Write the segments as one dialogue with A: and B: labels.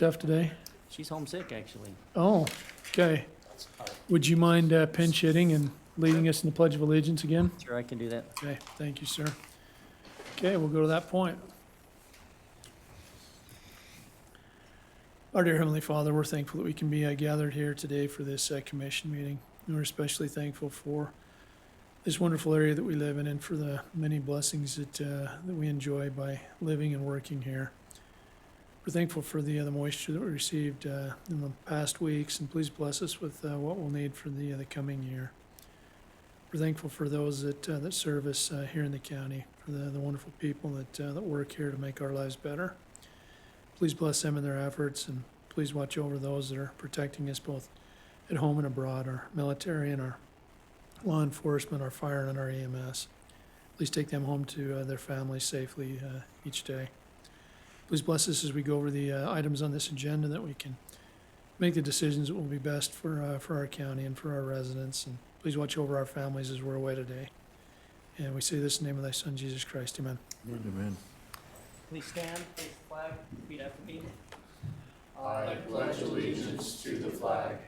A: stuff today?
B: She's homesick, actually.
A: Oh, okay. Would you mind pinch hitting and leading us in the Pledge of Allegiance again?
B: Sure, I can do that.
A: Okay, thank you, sir. Okay, we'll go to that point. Our dear Heavenly Father, we're thankful that we can be gathered here today for this commission meeting. And we're especially thankful for this wonderful area that we live in and for the many blessings that we enjoy by living and working here. We're thankful for the moisture that we received in the past weeks, and please bless us with what we'll need for the coming year. We're thankful for those that serve us here in the county, for the wonderful people that work here to make our lives better. Please bless them in their efforts, and please watch over those that are protecting us both at home and abroad, our military and our law enforcement, our fire and our EMS. Please take them home to their families safely each day. Please bless us as we go over the items on this agenda, that we can make the decisions that will be best for our county and for our residents. And please watch over our families as we're away today. And we say this in the name of thy Son, Jesus Christ. Amen.
C: Amen.
B: Please stand, face the flag, repeat after me.
D: I pledge allegiance to the flag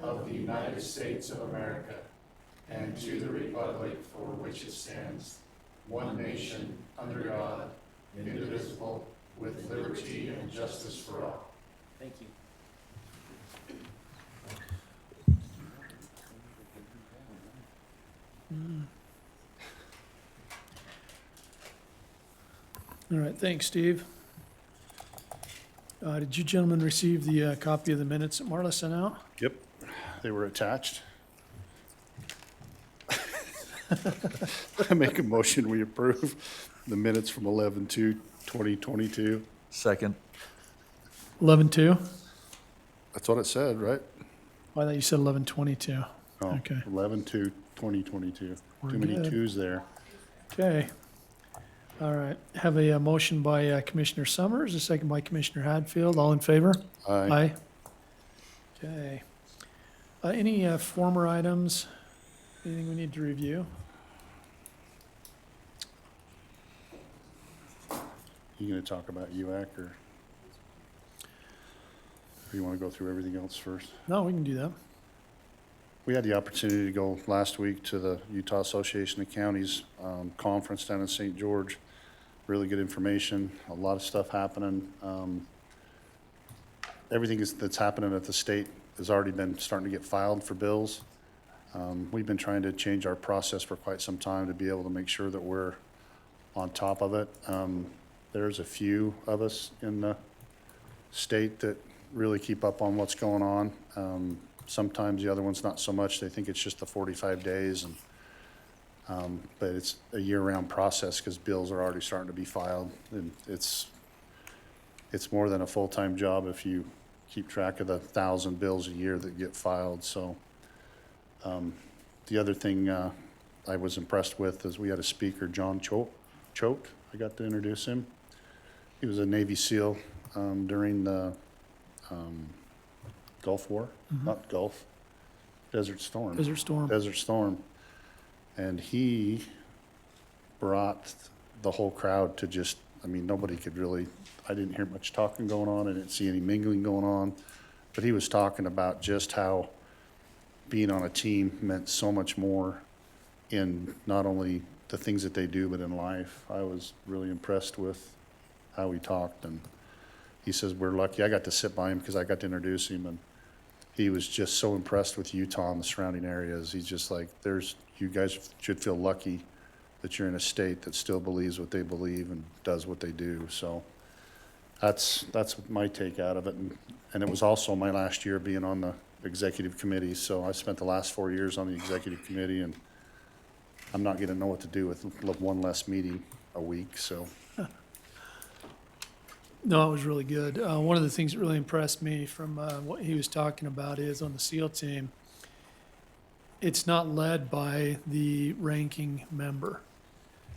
D: of the United States of America and to the republic for which it stands, one nation, under God, indivisible, with liberty and justice for all.
B: Thank you.
A: All right, thanks, Steve. Did you gentlemen receive the copy of the minutes that Marla sent out?
C: Yep, they were attached. I make a motion, we approve the minutes from 11/2/2022.
E: Second.
A: 11:2?
C: That's what it said, right?
A: Oh, I thought you said 11:22.
C: Oh,
A: Okay.
C: 11/2/2022.
A: We're
C: Too many
A: good.
C: twos there.
A: Okay. All right. Have a motion by Commissioner Summers, a second by Commissioner Hadfield. All in favor?
C: Aye.
A: Okay. Any former items? Anything we need to review?
C: You gonna talk about UAC, or you wanna go through everything else first?
A: No, we can do that.
C: We had the opportunity to go last week to the Utah Association of Counties conference down in St. George. Really good information, a lot of stuff happening. Everything that's happening at the state has already been starting to get filed for bills. We've been trying to change our process for quite some time to be able to make sure that we're on top of it. There's a few of us in the state that really keep up on what's going on. Sometimes the other ones not so much. They think it's just the 45 days, and but it's a year-round process because bills are already starting to be filed, and it's more than a full-time job if you keep track of the 1,000 bills a year that get filed. So the other thing I was impressed with is we had a speaker, John Choate. I got to introduce him. He was a Navy SEAL during the Gulf War, not Gulf, Desert Storm.
A: Desert Storm.
C: Desert Storm. And he brought the whole crowd to just, I mean, nobody could really, I didn't hear much talking going on. I didn't see any mingling going on. But he was talking about just how being on a team meant so much more in not only the things that they do, but in life. I was really impressed with how he talked. And he says, we're lucky. I got to sit by him because I got to introduce him. And he was just so impressed with Utah and the surrounding areas. He's just like, you guys should feel lucky that you're in a state that still believes what they believe and does what they do. So that's my take out of it. And it was also my last year being on the executive committee. So I spent the last 4 years on the executive committee, and I'm not going to know what to do with one less meeting a week. So
A: No, it was really good. One of the things that really impressed me from what he was talking about is on the SEAL team, it's not led by the ranking member.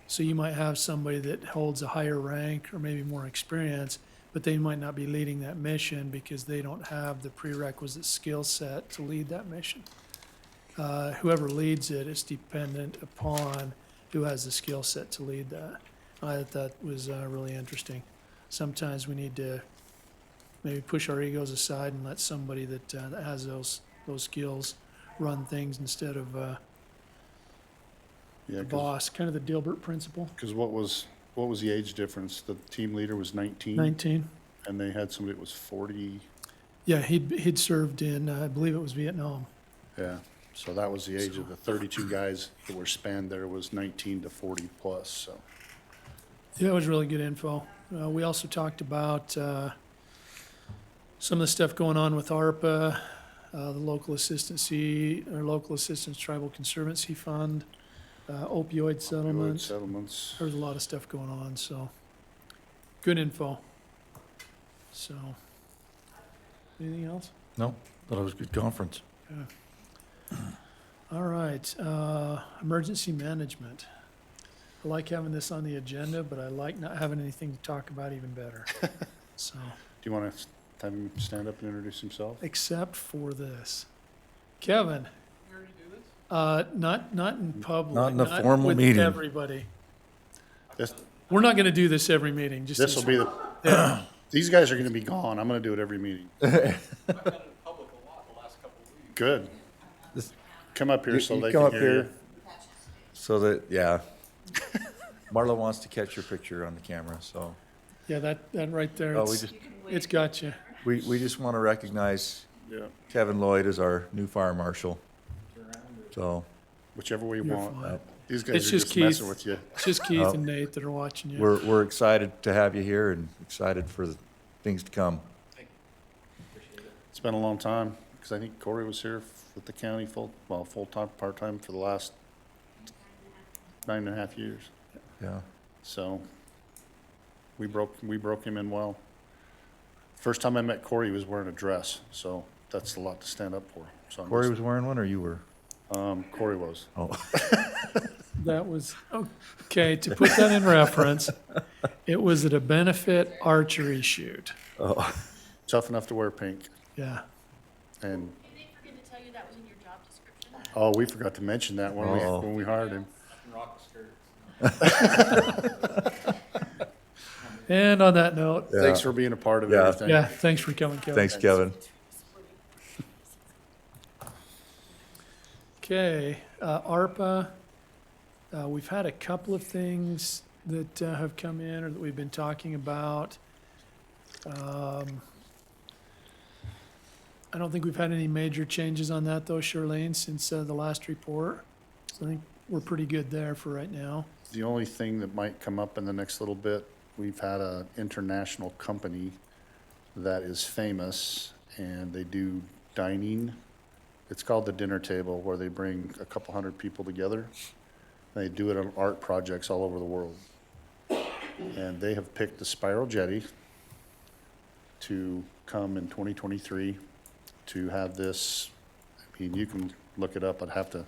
A: So you might have somebody that holds a higher rank or maybe more experience, but they might not be leading that mission because they don't have the prerequisite skill set to lead that mission. Whoever leads it is dependent upon who has the skill set to lead that. I thought that was really interesting. Sometimes we need to maybe push our egos aside and let somebody that has those skills run things instead of
C: Yeah,
A: the boss, kind of the Dilbert principle.
C: because what was the age difference? The team leader was 19,
A: 19.
C: and they had somebody that was 40.
A: Yeah, he'd served in, I believe it was Vietnam.
C: Yeah, so that was the age of the 32 guys that were spanned there was 19 to 40 plus, so.
A: Yeah, it was really good info. We also talked about some of the stuff going on with ARPA, the local assistance tribal conservancy fund, opioid
C: Opioid
A: settlements.
C: settlements.
A: There was a lot of stuff going on, so good info. So, anything else?
E: No, thought it was a good conference.
A: All right, emergency management. I like having this on the agenda, but I like not having anything to talk about even better. So,
C: Do you want to have him stand up and introduce himself?
A: except for this. Kevin. Not in public.
E: Not in a formal
A: with
E: meeting.
A: everybody.
C: This
A: We're not gonna do this every meeting, just.
C: will be the, these guys are going to be gone. I'm going to do it every meeting. Good.
E: This-
C: Come up here so
E: You
C: they
E: come
C: can
E: up
C: hear
E: here
C: you.
E: so that, yeah. Marla wants to catch your picture on the camera, so
A: Yeah, that right there,
E: Oh, we
A: it's,
E: just-
A: it's got you.
E: we just want to recognize
C: Yeah,
E: Kevin Lloyd as our new fire marshal. So
C: whichever way you
A: You're
C: want.
A: fine.
C: These guys
A: It's
C: are
A: just
C: just messing
A: Keith.
C: with you.
A: It's just Keith
E: Oh.
A: and Nate that are watching you.
E: we're excited to have you here and excited for the things to come.
C: It's been a long time, because I think Corey was here with the county full-time, part-time for the last 9.5 years.
E: Yeah.
C: So we broke him in well. First time I met Corey, he was wearing a dress, so that's a lot to stand up for. So I'm
E: Corey
C: just-
E: was wearing one or you were?
C: Corey was.
E: Oh,
A: That was, okay, to put that in reference, it was at a benefit archery shoot.
E: oh.
C: Tough enough to wear pink.
A: Yeah.
C: And,
F: Did they forget to tell you that was in your job description?
C: oh, we forgot to mention that when
E: Uh-oh.
C: when we hired him.
A: And on that note,
E: Yeah.
C: Thanks for being a part of
E: Yeah.
C: everything.
A: yeah, thanks for coming, Kevin.
E: Thanks, Kevin.
A: Okay, ARPA, we've had a couple of things that have come in or that we've been talking about. I don't think we've had any major changes on that though, Charlene, since the last report. So I think we're pretty good there for right now.
C: The only thing that might come up in the next little bit, we've had an international company that is famous, and they do dining. It's called the dinner table, where they bring a couple hundred people together. They do it on art projects all over the world. And they have picked the Spiral Jetty to come in 2023 to have this. I mean, you can look it up. I'd have to,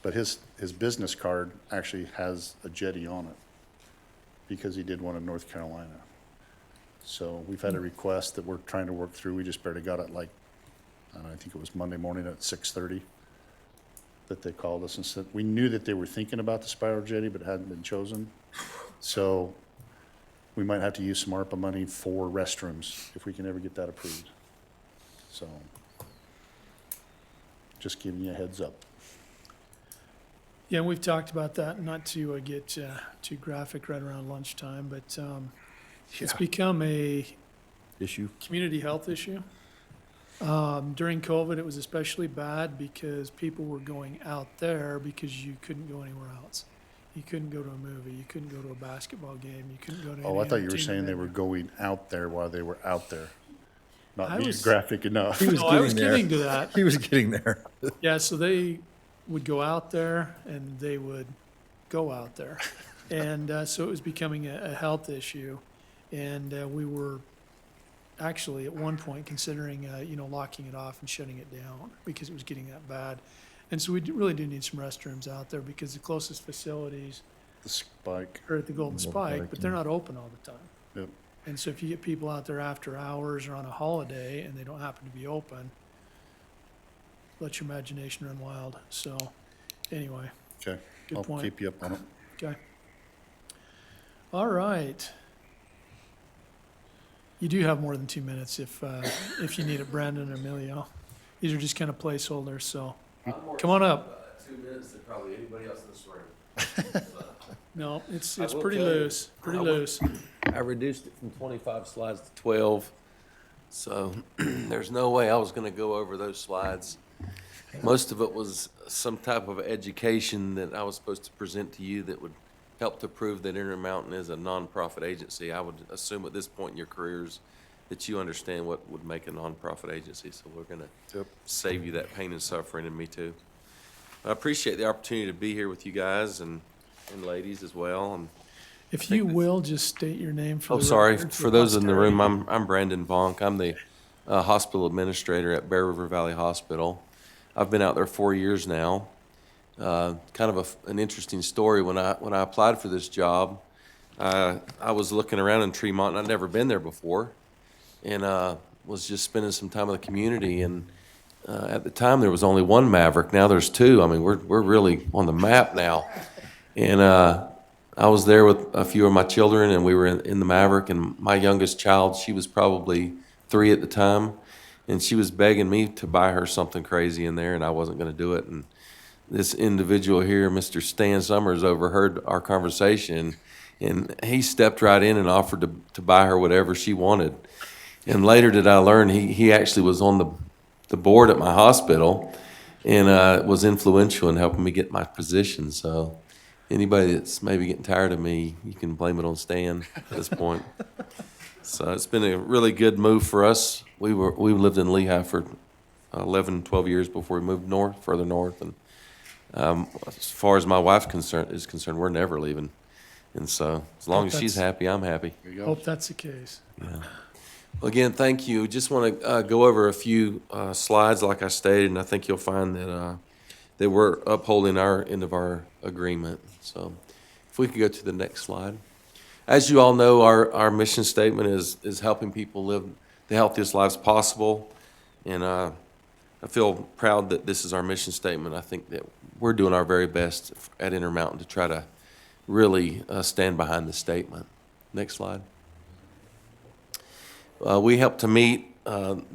C: but his business card actually has a jetty on it because he did one in North Carolina. So we've had a request that we're trying to work through. We just barely got it, like, I don't know, I think it was Monday morning at 6:30 that they called us and said, we knew that they were thinking about the Spiral Jetty, but it hadn't been chosen. So we might have to use some ARPA money for restrooms if we can ever get that approved. So just giving you a heads up.
A: Yeah, and we've talked about that, not to get too graphic right around lunchtime, but it's become a
E: Issue.
A: community health issue. During COVID, it was especially bad because people were going out there because you couldn't go anywhere else. You couldn't go to a movie, you couldn't go to a basketball game, you couldn't go to any
C: Oh, I thought you were saying
A: entertainment
C: they were
A: venue.
C: going out there while they were out there. Not
A: I
C: being
A: was-
C: graphic enough.
E: He was
A: No, I was
E: getting there.
A: getting to that.
E: He was getting there.
A: Yeah, so they would go out there and they would go out there. And so it was becoming a health issue. And we were actually at one point considering, locking it off and shutting it down because it was getting that bad. And so we really do need some restrooms out there because the closest facilities
C: The spike.
A: are at the Golden
E: Golden
A: Spike,
E: Spike,
A: but they're
E: yeah.
A: not open all the time.
C: Yep.
A: And so if you get people out there after hours or on a holiday and they don't happen to be open, let your imagination run wild. So anyway,
C: Okay.
A: good
C: I'll
A: point.
C: keep you up on it.
A: Okay. All right. You do have more than 2 minutes if you need it, Brandon or Emilio. These are just kind of placeholders, so come on up.
G: 2 minutes than probably anybody else in this room.
A: No, it's
G: I will
A: pretty
G: tell you,
A: loose, pretty loose.
G: I reduced it from 25 slides to 12, so there's no way I was going to go over those slides. Most of it was some type of education that I was supposed to present to you that would help to prove that Intermountain is a nonprofit agency. I would assume at this point in your careers that you understand what would make a nonprofit agency, so we're going to save you that pain and suffering, and me too. I appreciate the opportunity to be here with you guys and ladies as well. And
A: If you will, just state your name for
G: oh,
A: the
G: sorry,
A: record,
G: for those in the
A: posterity.
G: room, I'm Brandon Vonk. I'm the hospital administrator at Bear River Valley Hospital. I've been out there 4 years now. Kind of an interesting story. When I applied for this job, I was looking around in Tremont, and I'd never been there before, and was just spending some time in the community. And at the time, there was only one Maverick. Now there's two. I mean, we're really on the map now. And I was there with a few of my children, and we were in the Maverick. And my youngest child, she was probably 3 at the time, and she was begging me to buy her something crazy in there, and I wasn't going to do it. And this individual here, Mr. Stan Summers, overheard our conversation, and he stepped right in and offered to buy her whatever she wanted. And later did I learn he actually was on the board at my hospital and was influential in helping me get my position. So anybody that's maybe getting tired of me, you can blame it on Stan at this point. So it's been a really good move for us. We lived in Lehigh for 11, 12 years before we moved further north. And as far as my wife is concerned, we're never leaving. And so as long as she's happy, I'm happy.
C: There you go.
A: Hope that's the case.
G: Yeah. Well, again, thank you. Just want to go over a few slides, like I stated, and I think you'll find that we're upholding our end of our agreement. So if we could go to the next slide. As you all know, our mission statement is helping people live the healthiest lives possible. And I feel proud that this is our mission statement. I think that we're doing our very best at Intermountain to try to really stand behind the statement. Next slide. We help to meet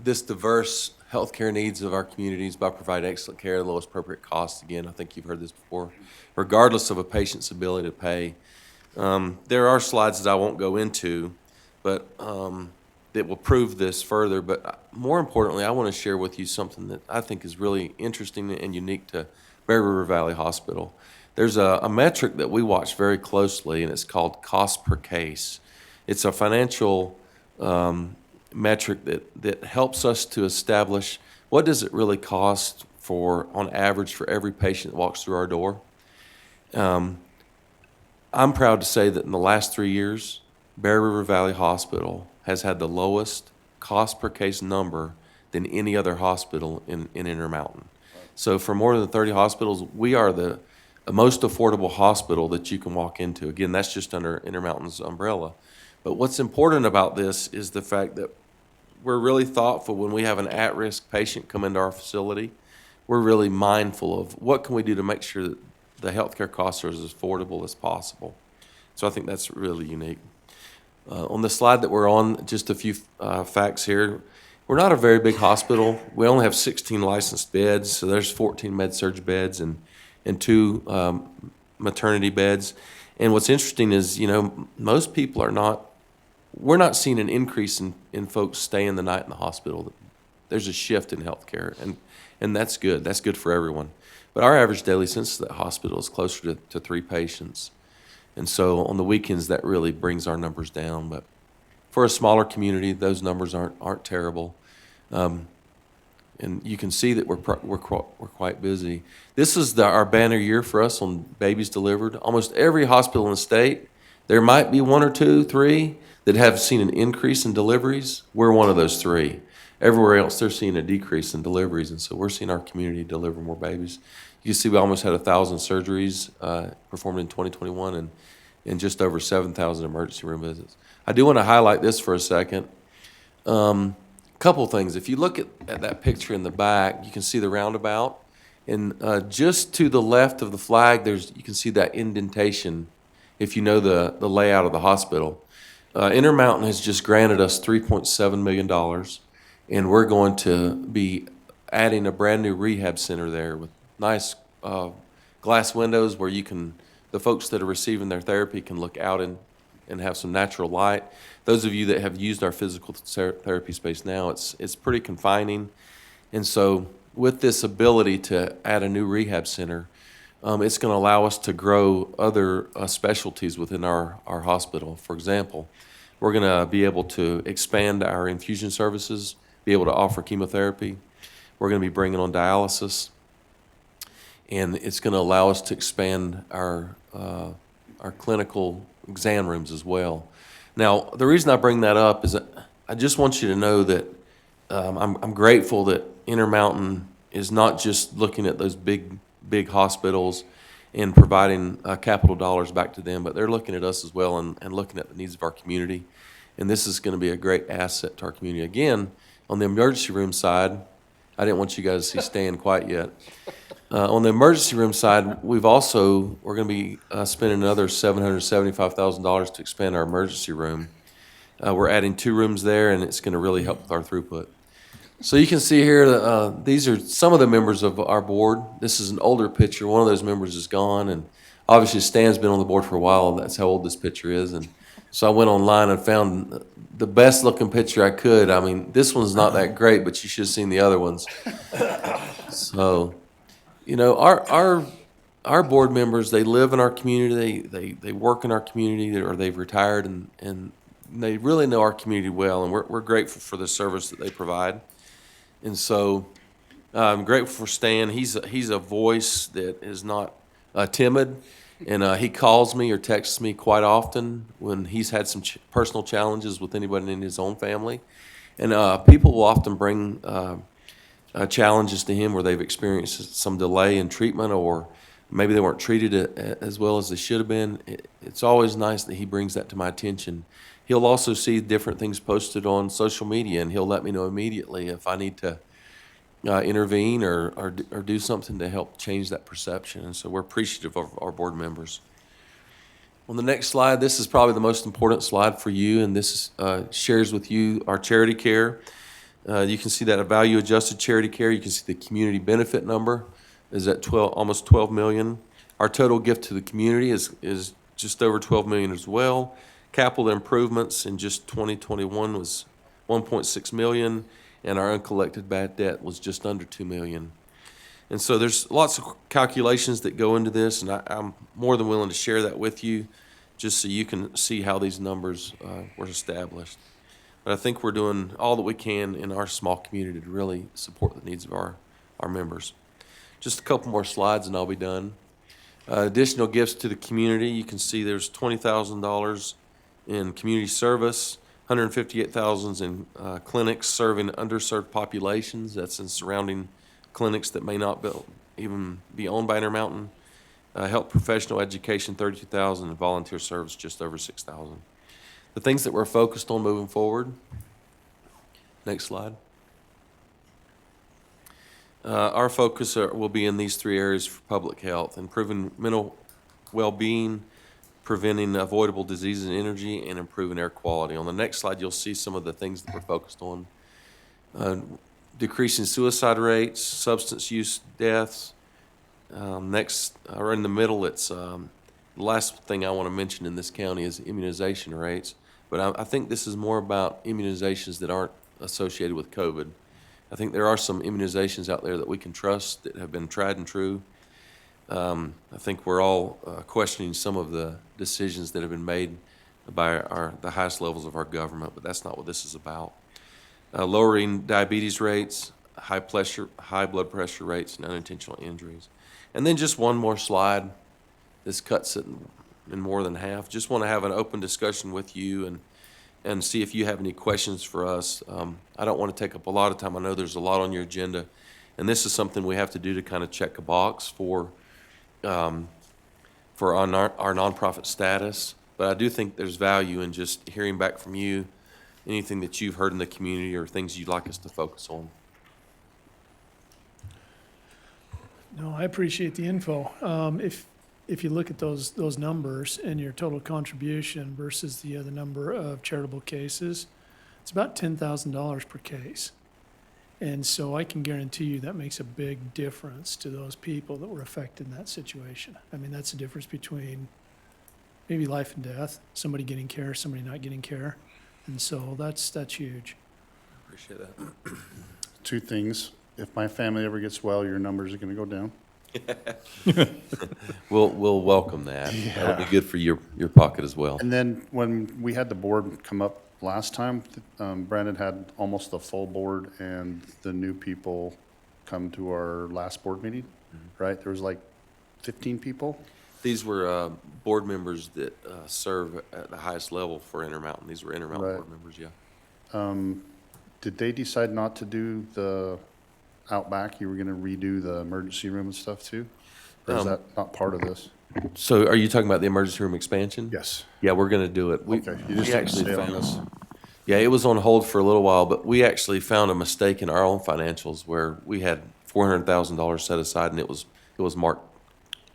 G: this diverse healthcare needs of our communities by providing excellent care at the lowest appropriate cost. Again, I think you've heard this before, regardless of a patient's ability to pay. There are slides that I won't go into, but that will prove this further. But more importantly, I want to share with you something that I think is really interesting and unique to Bear River Valley Hospital. There's a metric that we watch very closely, and it's called cost per case. It's a financial metric that helps us to establish what does it really cost on average for every patient that walks through our door. I'm proud to say that in the last 3 years, Bear River Valley Hospital has had the lowest cost per case number than any other hospital in Intermountain. So for more than 30 hospitals, we are the most affordable hospital that you can walk into. Again, that's just under Intermountain's umbrella. But what's important about this is the fact that we're really thoughtful when we have an at-risk patient come into our facility. We're really mindful of what can we do to make sure that the healthcare costs are as affordable as possible. So I think that's really unique. On the slide that we're on, just a few facts here. We're not a very big hospital. We only have 16 licensed beds, so there's 14 med-surg beds and 2 maternity beds. And what's interesting is, most people we're not seeing an increase in folks staying the night in the hospital. There's a shift in healthcare, and that's good. That's good for everyone. But our average daily census at the hospital is closer to 3 patients. And so on the weekends, that really brings our numbers down. But for a smaller community, those numbers aren't terrible. And you can see that we're quite busy. This is our banner year for us on babies delivered. Almost every hospital in the state, there might be 1 or 2, 3 that have seen an increase in deliveries. We're one of those 3. Everywhere else, they're seeing a decrease in deliveries, and so we're seeing our community deliver more babies. You can see we almost had 1,000 surgeries performed in 2021 and just over 7,000 emergency room visits. I do want to highlight this for a second. Couple things. If you look at that picture in the back, you can see the roundabout, and just to the left of the flag, you can see that indentation if you know the layout of the hospital. Intermountain has just granted us $3.7 million, and we're going to be adding a brand-new rehab center there with nice glass windows where the folks that are receiving their therapy can look out and have some natural light. Those of you that have used our physical therapy space now, it's pretty confining. And so with this ability to add a new rehab center, it's going to allow us to grow other specialties within our hospital. For example, we're going to be able to expand our infusion services, be able to offer chemotherapy. We're going to be bringing on dialysis, and it's going to allow us to expand our clinical exam rooms as well. Now, the reason I bring that up is that I just want you to know that I'm grateful that Intermountain is not just looking at those big hospitals and providing capital dollars back to them, but they're looking at us as well and looking at the needs of our community. And this is going to be a great asset to our community. Again, on the emergency room side, I didn't want you guys to see Stan quite yet. On the emergency room side, we're going to be spending another $775,000 to expand our emergency room. We're adding 2 rooms there, and it's going to really help with our throughput. So you can see here, these are some of the members of our board. This is an older picture. One of those members is gone, and obviously Stan's been on the board for a while, and that's how old this picture is. And so I went online and found the best looking picture I could. I mean, this one's not that great, but you should have seen the other ones. So, you know, our board members, they live in our community, they work in our community, or they've retired, and they really know our community well, and we're grateful for the service that they provide. And so I'm grateful for Stan. He's a voice that is not timid, and he calls me or texts me quite often when he's had some personal challenges with anybody in his own family. And people will often bring challenges to him where they've experienced some delay in treatment, or maybe they weren't treated as well as they should have been. It's always nice that he brings that to my attention. He'll also see different things posted on social media, and he'll let me know immediately if I need to intervene or do something to help change that perception. And so we're appreciative of our board members. On the next slide, this is probably the most important slide for you, and this shares with you our charity care. You can see that a value-adjusted charity care. You can see the community benefit number is at almost 12 million. Our total gift to the community is just over 12 million as well. Capital improvements in just 2021 was 1.6 million, and our uncollected bad debt was just under 2 million. And so there's lots of calculations that go into this, and I'm more than willing to share that with you just so you can see how these numbers were established. But I think we're doing all that we can in our small community to really support the needs of our members. Just a couple more slides and I'll be done. Additional gifts to the community. You can see there's $20,000 in community service, $158,000 in clinics serving underserved populations. That's in surrounding clinics that may not even be owned by Intermountain. Health professional education, $32,000, and volunteer service, just over $6,000. The things that we're focused on moving forward. Next slide. Our focus will be in these 3 areas for public health: improving mental well-being, preventing avoidable diseases and energy, and improving air quality. On the next slide, you'll see some of the things that we're focused on. Decreasing suicide rates, substance use deaths. Next, right in the middle, it's the last thing I want to mention in this county is immunization rates. But I think this is more about immunizations that aren't associated with COVID. I think there are some immunizations out there that we can trust that have been tried and true. I think we're all questioning some of the decisions that have been made by the highest levels of our government, but that's not what this is about. Lowering diabetes rates, high blood pressure rates, and unintentional injuries. And then just one more slide. This cuts it in more than half. Just want to have an open discussion with you and see if you have any questions for us. I don't want to take up a lot of time. I know there's a lot on your agenda, and this is something we have to do to kind of check a box for our nonprofit status. But I do think there's value in just hearing back from you, anything that you've heard in the community or things you'd like us to focus on.
A: No, I appreciate the info. if you look at those numbers and your total contribution versus the other number of charitable cases, it's about $10,000 per case. And so I can guarantee you that makes a big difference to those people that were affected in that situation. I mean, that's the difference between maybe life and death, somebody getting care, somebody not getting care. And so that's huge.
G: Appreciate that.
C: Two things. If my family ever gets well, your numbers are gonna go down.
G: We'll welcome that. That'll be
C: Yeah.
G: good for your pocket as well.
C: And then when we had the board come up last time, Brandon had almost the full board and the new people come to our last board meeting, right? There was like 15 people?
G: These were board members that serve at the highest level for Intermountain. These were Intermountain
C: Right.
G: board members, yeah.
C: Did they decide not to do the Outback? You were gonna redo the emergency room and stuff too? Or is
G: Um,
C: that not part of this?
G: So are you talking about the emergency room expansion?
C: Yes.
G: Yeah, we're gonna do it. We
C: Okay, you just
G: we
C: didn't
G: actually
C: stay on
G: found,
C: this.
G: yeah, it was on hold for a little while, but we actually found a mistake in our own financials where we had $400,000 set aside and it was marked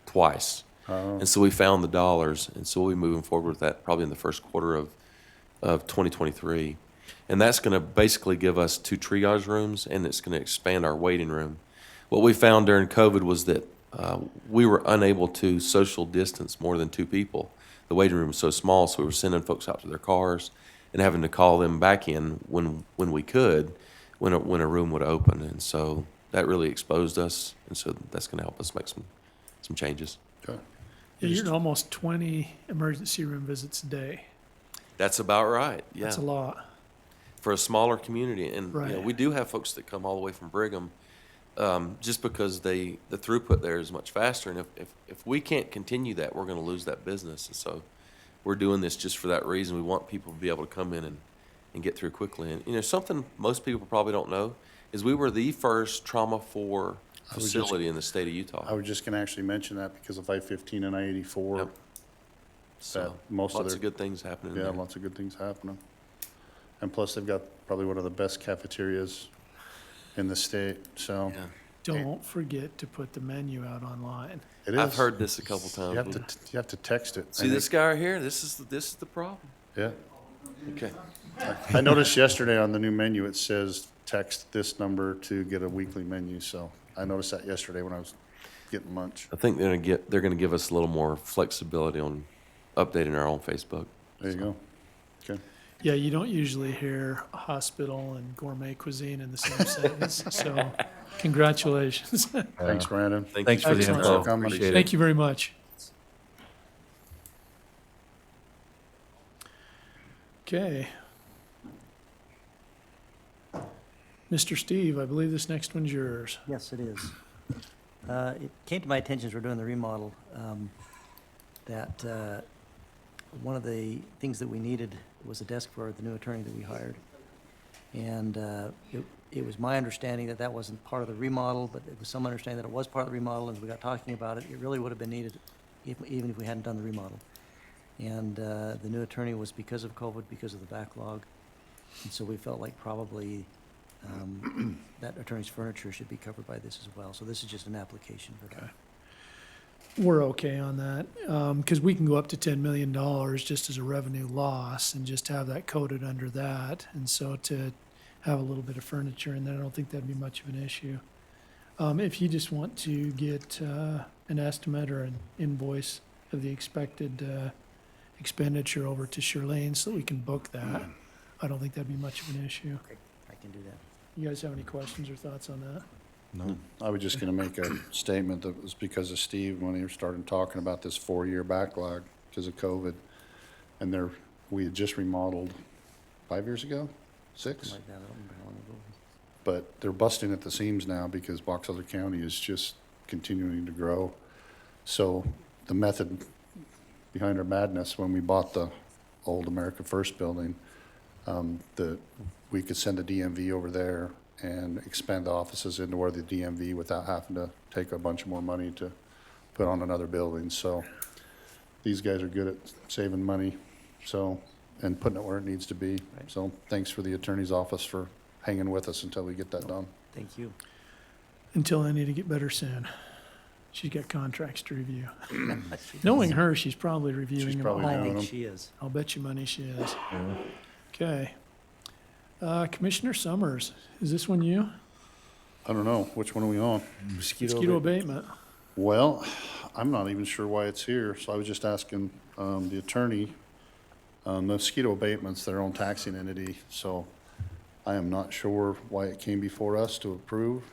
G: twice. And so we found the dollars, and so we'll be moving forward with that probably in the first quarter of 2023. And that's gonna basically give us 2 triage rooms, and it's gonna expand our waiting room. What we found during COVID was that we were unable to social distance more than 2 people. The waiting room was so small, so we were sending folks out to their cars and having to call them back in when we could, when a room would open. And so that really exposed us, and so that's gonna help us make some changes.
C: Okay.
A: Yeah, you're at almost 20 emergency room visits a day.
G: That's about right, yeah.
A: That's a lot.
G: For a smaller community, and you know,
A: Right.
G: we do have folks that come all the way from Brigham, just because the throughput there is much faster, and if we can't continue that, we're gonna lose that business, and so we're doing this just for that reason. We want people to be able to come in and get through quickly. And, you know, something most people probably don't know is we were the first trauma for
C: was just-
G: facility in the state of
C: I
G: Utah.
C: was just gonna actually mention that because of I-15 and I-84,
G: Yep. So,
C: most of
G: lots
C: their-
G: of good things happening
C: yeah,
G: there.
C: lots of good things happening. And plus, they've got probably one of the best cafeterias in the state, so
G: Yeah.
A: Don't forget to put the menu out online.
C: it is.
G: I've heard this a couple
C: You have
G: times.
C: to, you have to text it.
G: See
C: And
G: this guy right here? This is the problem.
C: Yeah.
G: Okay.
C: I noticed yesterday on the new menu, it says text this number to get a weekly menu, so I noticed that yesterday when I was getting lunch.
G: I think they're gonna give us a little more flexibility on updating our own Facebook.
C: There you go. Okay.
A: Yeah, you don't usually hear hospital and gourmet cuisine in the same sentence, so congratulations.
C: Thanks, Brandon.
E: Thanks for the
A: Excellent.
E: info.
C: Coming.
E: Appreciate it.
A: Thank you very much. Okay. Mr. Steve, I believe this next one's yours.
B: Yes, it is. It came to my attention as we're doing the remodel, that one of the things that we needed was a desk for the new attorney that we hired. And it was my understanding that that wasn't part of the remodel, but it was some understanding that it was part of the remodel, and as we got talking about it, it really would have been needed even if we hadn't done the remodel. And the new attorney was because of COVID, because of the backlog, and so we felt like probably that attorney's furniture should be covered by this as well. So this is just an application for that.
A: Okay. We're okay on that, because we can go up to $10 million just as a revenue loss and just have that coded under that. And so to have a little bit of furniture in there, I don't think that'd be much of an issue. If you just want to get an estimate or an invoice of the expected expenditure over to Shirlene so that we can book that, I don't think that'd be much of an issue.
B: I can do that.
A: You guys have any questions or thoughts on that?
C: No, I was just gonna make a statement that was because of Steve, when he started talking about this 4-year backlog because of COVID. And we had just remodeled 5 years ago, 6?
B: Something like that. I don't remember how long ago it was.
C: But they're busting at the seams now because Box Elder County is just continuing to grow. So the method behind our madness, when we bought the old America First building, we could send a DMV over there and expand the offices into where the DMV without having to take a bunch more money to put on another building. So these guys are good at saving money, so, and putting it where it needs to be.
B: Right.
C: So thanks for the attorney's office for hanging with us until we get that done.
B: Thank you.
A: Until I need to get better soon. She's got contracts to review. Knowing her, she's probably reviewing
C: She's
A: them
C: probably
A: all.
B: I
C: doing
B: think
C: them.
B: she is.
A: I'll bet you money she is.
E: Yeah.
A: Okay. Commissioner Summers, is this one you?
C: I don't know, which one are we on?
A: Mosquito abatement.
C: Well, I'm not even sure why it's here, so I was just asking, the attorney, mosquito abatement's their own taxing entity, so I am not sure why it came before us to approve.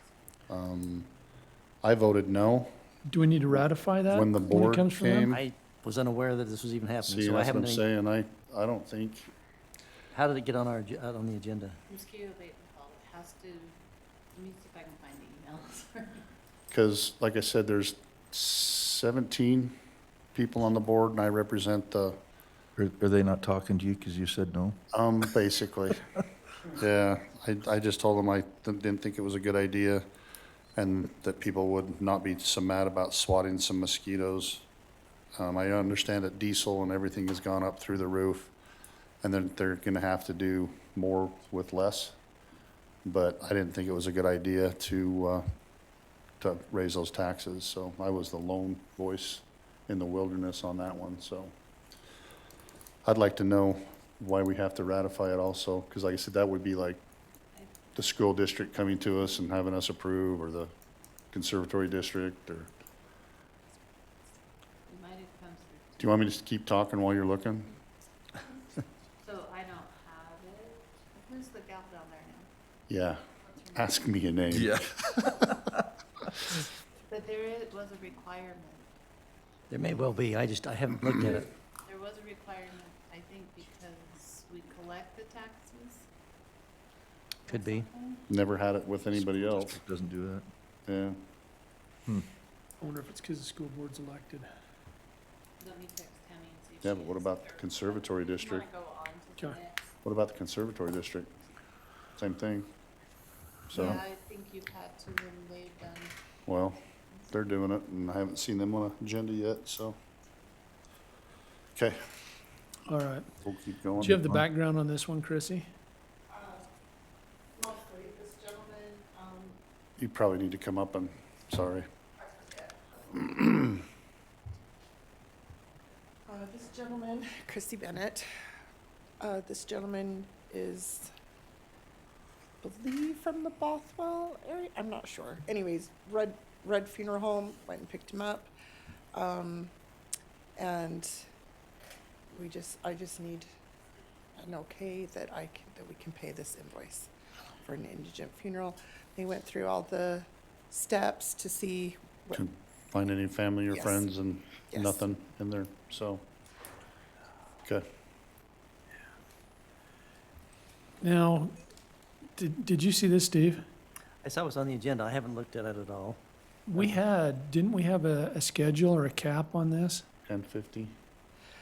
C: I voted no.
A: Do we need to ratify that?
C: When the
A: it
C: board
A: comes from them?
C: came-
B: I was unaware that this was even happening,
C: See,
B: so I
C: that's what
B: haven't
C: I'm
B: any,
C: saying, I don't think,
B: how did it get on our, out on the agenda?
F: Mosquito abatement call, it has to, let me see if I can find the emails.
C: because like I said, there's 17 people on the board, and I represent the,
E: Are they not talking to you because you said no?
C: basically. Yeah, I just told them I didn't think it was a good idea, and that people would not be so mad about swatting some mosquitoes. I understand that diesel and everything has gone up through the roof, and then they're gonna have to do more with less. But I didn't think it was a good idea to raise those taxes, so I was the lone voice in the wilderness on that one, so. I'd like to know why we have to ratify it also, because like I said, that would be like the school district coming to us and having us approve, or the conservatory district, or, do
F: It might have come through,
C: you want me to just keep talking while you're looking?
F: so I don't have it. Who's the gal down there now?
C: Yeah,
F: What's her name?
C: ask me a name.
F: But there was a requirement,
B: There may well be, I haven't looked at it.
F: there was a requirement, I think, because we collect the taxes.
B: Could be.
C: Never had it with anybody else,
E: Doesn't do that.
C: yeah.
A: I wonder if it's because the school board's elected.
F: Let me text Tammy and see if
C: Yeah,
F: she
C: but what
F: is
C: about the
F: there.
C: conservatory
F: You wanna
C: district?
F: go on to the
A: Okay.
F: next?
C: What about the conservatory district? Same thing. So,
F: Yeah, I think you've had to when they've done.
C: well, they're doing it, and I haven't seen them on an agenda yet, so. Okay,
A: All right.
C: we'll keep going.
A: Do you have the background on this one, Chrissy?
H: Mostly, this gentleman,
C: You probably need to come up and, sorry.
H: this gentleman, Christy Bennett, this gentleman is, I believe from the Bothwell area, I'm not sure. Anyways, Red Funeral Home, went and picked him up. And I just need an okay that that we can pay this invoice for an indigent funeral. They went through all the steps to see what,
C: Can find any family or
H: Yes.
C: friends, and
H: Yes.
C: nothing in there, so. Okay,
A: Now, did you see this, Steve?
B: I saw it was on the agenda, I haven't looked at it at all.
A: Didn't we have a schedule or a cap on this?
C: 10:50.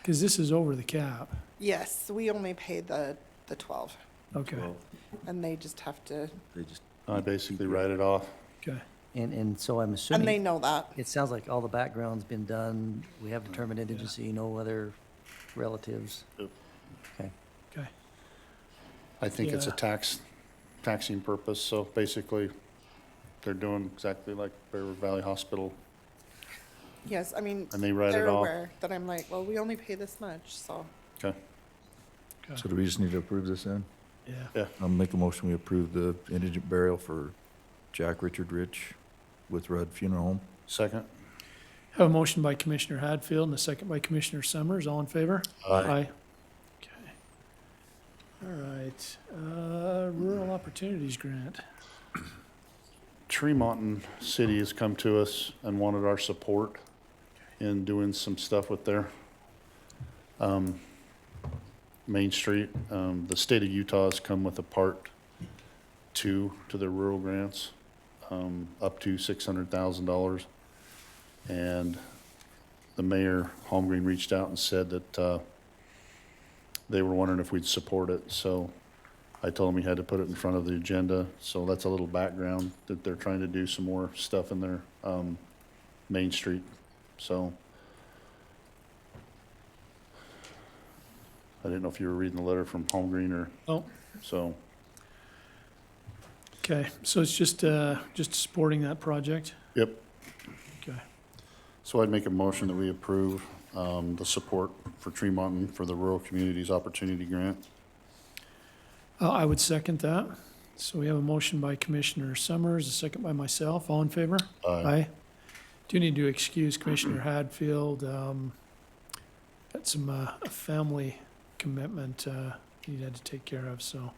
A: Because this is over the cap.
H: yes, we only paid the 12,
A: Okay,
E: Well,
H: and they just have to,
E: they just,
C: I basically write it off.
A: okay.
B: And so I'm
H: and they
B: assuming,
H: know that.
B: it sounds like all the background's been done, we have determined indigency, no other relatives.
C: Yep.
B: Okay,
A: Okay.
C: I think it's a
A: Yeah.
C: taxing purpose, so basically, they're doing exactly like Bear River Valley Hospital,
H: Yes, I mean,
C: and they write
H: they're
C: it off.
H: aware that I'm like, well, we only pay this much, so.
C: Okay,
E: so do we just need to approve this then?
A: Yeah.
E: I'll make a motion, we approve the indigent burial for Jack Richard Rich with Rudd Funeral Home.
C: second?
A: Have a motion by Commissioner Hadfield and a second by Commissioner Summers. All in favor?
C: Aye.
A: Okay. All right. Rural Opportunities Grant.
C: Tremont City has come to us and wanted our support in doing some stuff with their Main Street. The state of Utah has come with a part two to their rural grants, up to $600,000. And the mayor, Holmgreen, reached out and said that they were wondering if we'd support it. So I told him he had to put it in front of the agenda, so that's a little background, that they're trying to do some more stuff in their, Main Street, so. I didn't know if you were reading the letter from Holmgreen or,
A: Oh,
C: so,
A: okay. So it's just supporting that project?
C: yep,
A: Okay.
C: So I'd make a motion that we approve the support for Tremonton for the Rural Communities Opportunity Grant.
A: I would second that. So we have a motion by Commissioner Summers, a second by myself. All in favor?
C: Aye.
A: Do need to excuse Commissioner Hadfield. Got some, a family commitment, he had to take care of, so.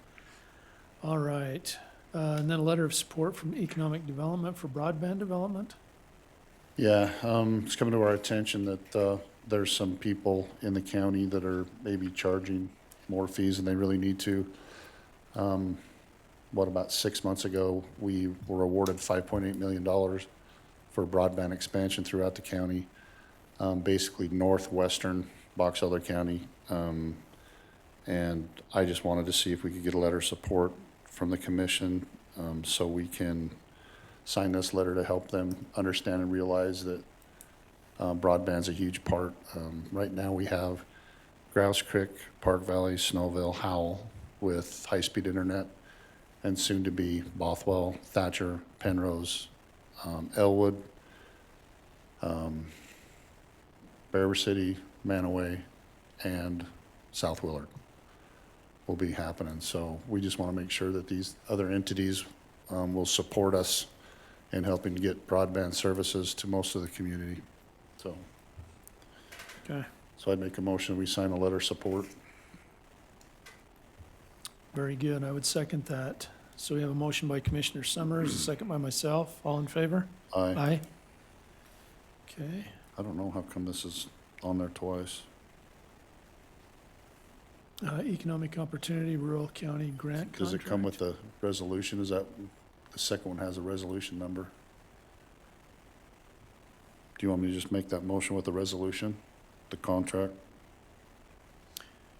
A: All right. And then a letter of support from Economic Development for broadband development.
C: Yeah, it's coming to our attention that there's some people in the county that are maybe charging more fees than they really need to. About 6 months ago, we were awarded $5.8 million for broadband expansion throughout the county, basically northwestern Box Elder County. And I just wanted to see if we could get a letter of support from the commission so we can sign this letter to help them understand and realize that broadband's a huge part. Right now, we have Grouse Creek, Park Valley, Snowville, Howell with high-speed internet, and soon to be Bothwell, Thatcher, Penrose, Elwood, Bear City, Manaway, and South Willard will be happening. So we just want to make sure that these other entities will support us in helping get broadband services to most of the community.
A: Okay,
C: So I'd make a motion, we sign a letter of support.
A: very good. I would second that. So we have a motion by Commissioner Summers, a second by myself. All in favor?
C: Aye.
A: Aye. Okay,
C: I don't know how come this is on there twice.
A: Economic Opportunity Rural County Grant Contract.
C: Does it come with the resolution? Is that, the second one has a resolution number? Do you want me to just make that motion with the resolution, the contract?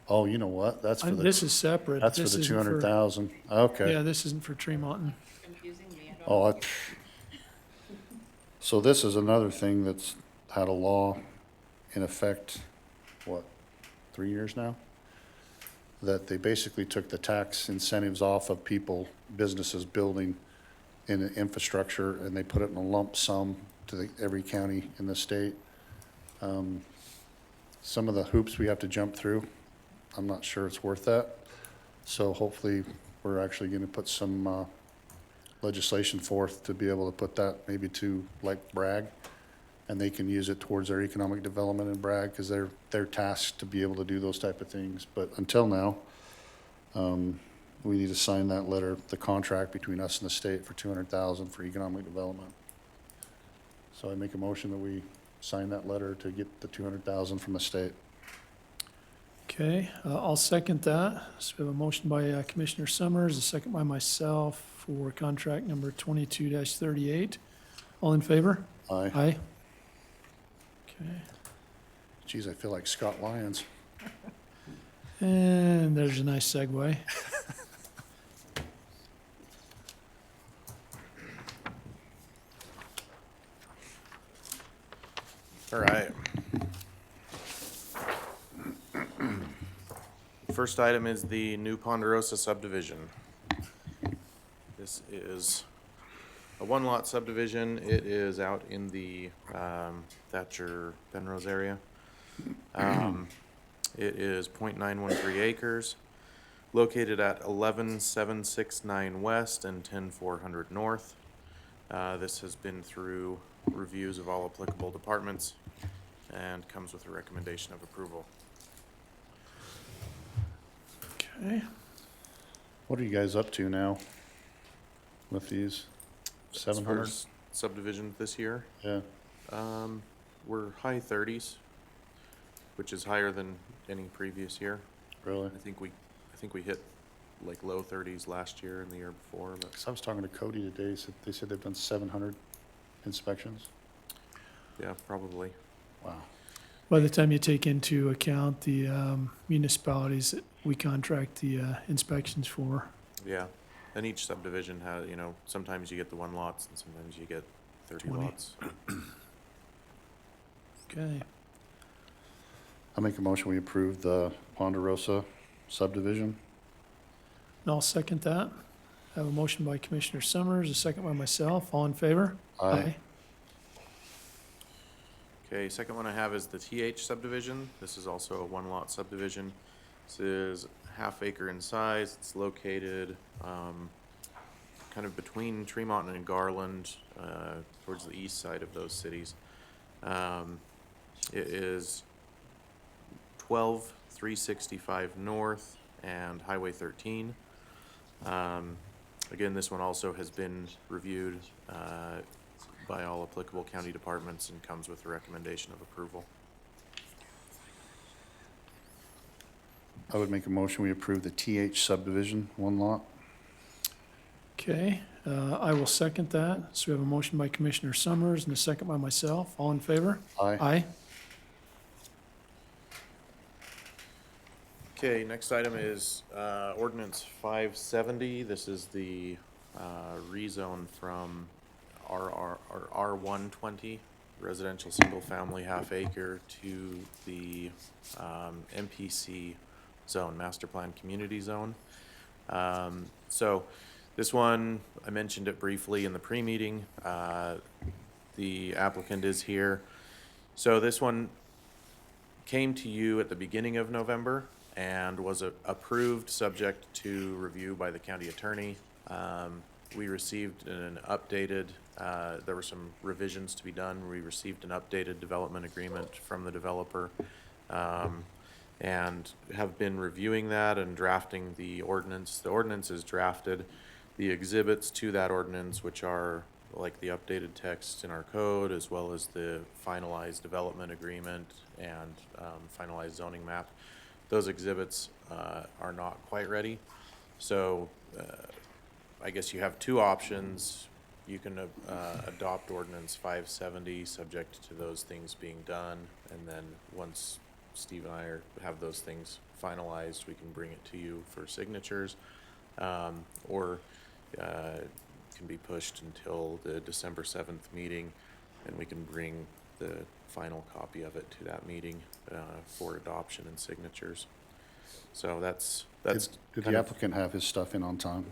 C: Oh, you know what? That's for
A: This
C: the,
A: is separate.
C: that's for
A: This
C: the
A: isn't
C: 200,000. Okay.
A: Yeah, this isn't for Tremonton.
F: Confusing me, I don't.
C: Oh, so this is another thing that's had a law in effect, what, 3 years now? That they basically took the tax incentives off of people, businesses building in the infrastructure, and they put it in a lump sum to every county in the state. Some of the hoops we have to jump through, I'm not sure it's worth that. So hopefully, we're actually gonna put some legislation forth to be able to put that maybe to like Bragg, and they can use it towards their economic development in Bragg, because they're tasked to be able to do those type of things. But until now, we need to sign that letter, the contract between us and the state for 200,000 for economic development. So I make a motion that we sign that letter to get the 200,000 from the state.
A: Okay, I'll second that. So we have a motion by Commissioner Summers, a second by myself for contract number 22-38. All in favor?
C: Aye.
A: Aye. Okay,
C: Geez, I feel like Scott Lyons.
A: and there's a nice segue.
I: All right. First item is the new Ponderosa subdivision. This is a one-lot subdivision. It is out in the Thatcher Penrose area. It is 0.913 acres, located at 11769 west and 10400 north. This has been through reviews of all applicable departments and comes with a recommendation of approval.
A: Okay,
C: What are you guys up to now with these?
I: As far
C: 700?
I: as subdivision this year,
C: Yeah,
I: we're high 30s, which is higher than any previous year.
C: really?
I: I think we hit like low 30s last year and the year before, but
C: 'Cause I was talking to Cody today, they said they've done 700 inspections.
I: yeah, probably.
C: Wow.
A: by the time you take into account the municipalities that we contract the inspections for.
I: Yeah, and each subdivision has, sometimes you get the one lots and sometimes you get 30
A: 20.
I: lots.
A: Okay,
C: I make a motion, we approve the Ponderosa subdivision.
A: and I'll second that. I have a motion by Commissioner Summers, a second by myself. All in favor?
I: Okay, second one I have is the TH subdivision. This is also a one-lot subdivision. This is half acre in size. It's located kind of between Tremont and Garland, towards the east side of those cities. It is 12,365 north and Highway 13. Again, this one also has been reviewed by all applicable county departments and comes with a recommendation of approval.
C: I would make a motion, we approve the TH subdivision, one lot.
A: Okay, I will second that. So we have a motion by Commissioner Summers and a second by myself. All in favor?
C: Aye.
A: Aye.
I: Okay, next item is ordinance 570. This is the rezone from R120, residential single-family half acre, to the MPC zone, master plan community zone. So this one, I mentioned it briefly in the pre-meeting. The applicant is here. So this one came to you at the beginning of November and was approved subject to review by the county attorney. We received an updated, there were some revisions to be done. We received an updated development agreement from the developer, and have been reviewing that and drafting the ordinance. The ordinance is drafted. The exhibits to that ordinance, which are like the updated text in our code, as well as the finalized development agreement and finalized zoning map, those exhibits are not quite ready. So I guess you have two options. You can adopt ordinance 570 subject to those things being done, and then once Steve and I have those things finalized, we can bring it to you for signatures, or can be pushed until the December 7th meeting, and we can bring the final copy of it to that meeting for adoption and signatures. So that's
C: Did
I: kind
C: the
I: of-
C: applicant have his stuff in on time?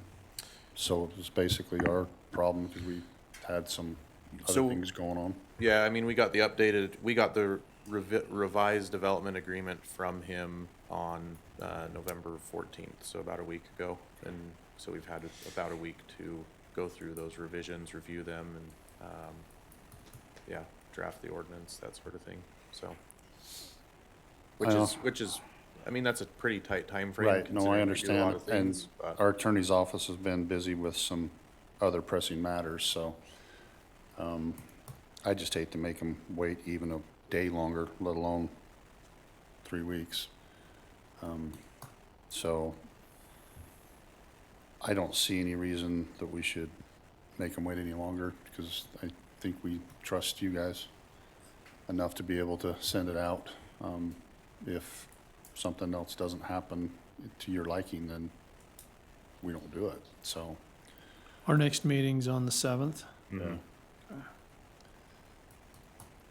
C: So it was basically our problem because we had some other
I: So-
C: things going on.
I: Yeah, I mean, we got the revised development agreement from him on November 14th, so about a week ago. And so we've had about a week to go through those revisions, review them, and, yeah, draft the ordinance, that sort of thing, so. Which is, I mean, that's a pretty tight timeframe.
C: Right, no, I
I: considering we do a lot
C: understand.
I: of things, but-
C: Our attorney's office has been busy with some other pressing matters, so I just hate to make them wait even a day longer, let alone 3 weeks. So I don't see any reason that we should make them wait any longer, because I think we trust you guys enough to be able to send it out. If something else doesn't happen to your liking, then we don't do it, so.
A: Our next meeting's on the 7th.
I: Mhm.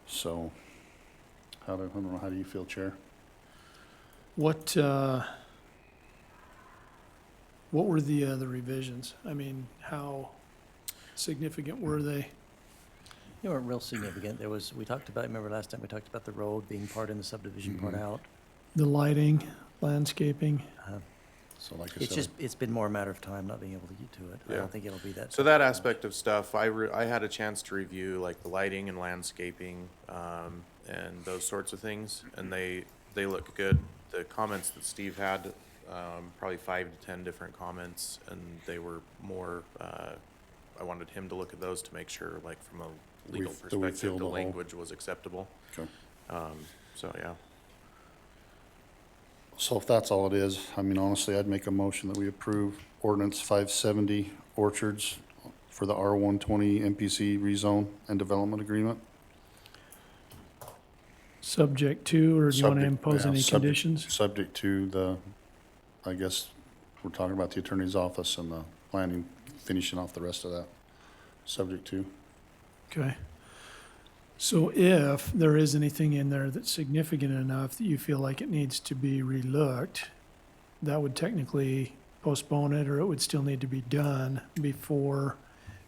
C: So, I don't know, how do you feel, Chair?
A: What were the revisions? I mean, how significant were they?
B: They weren't real significant. We talked about, remember last time we talked about the road being part in the subdivision, part out.
A: The lighting, landscaping?
C: So like I
B: It's
C: said,
B: just, it's been more a matter of time not being able to get to it. I
I: Yeah.
B: don't think it'll be that.
I: So that aspect of stuff, I had a chance to review like the lighting and landscaping, and those sorts of things, and they look good. The comments that Steve had, probably 5 to 10 different comments, and they were more, I wanted him to look at those to make sure, like, from a legal
C: that we
I: perspective,
C: filled
I: the
C: the hole.
I: language was acceptable.
C: Okay.
I: So, yeah.
C: So if that's all it is, I mean, honestly, I'd make a motion that we approve ordinance 570 Orchards for the R120 MPC rezone and development agreement.
A: Subject to, or do you want to
C: Subject-
A: impose
C: yeah,
A: any
C: subject-
A: conditions?
C: Subject to the, I guess, we're talking about the attorney's office and the planning, finishing off the rest of that. Subject to.
A: Okay. So if there is anything in there that's significant enough that you feel like it needs to be relooked, that would technically postpone it, or it would still need to be done before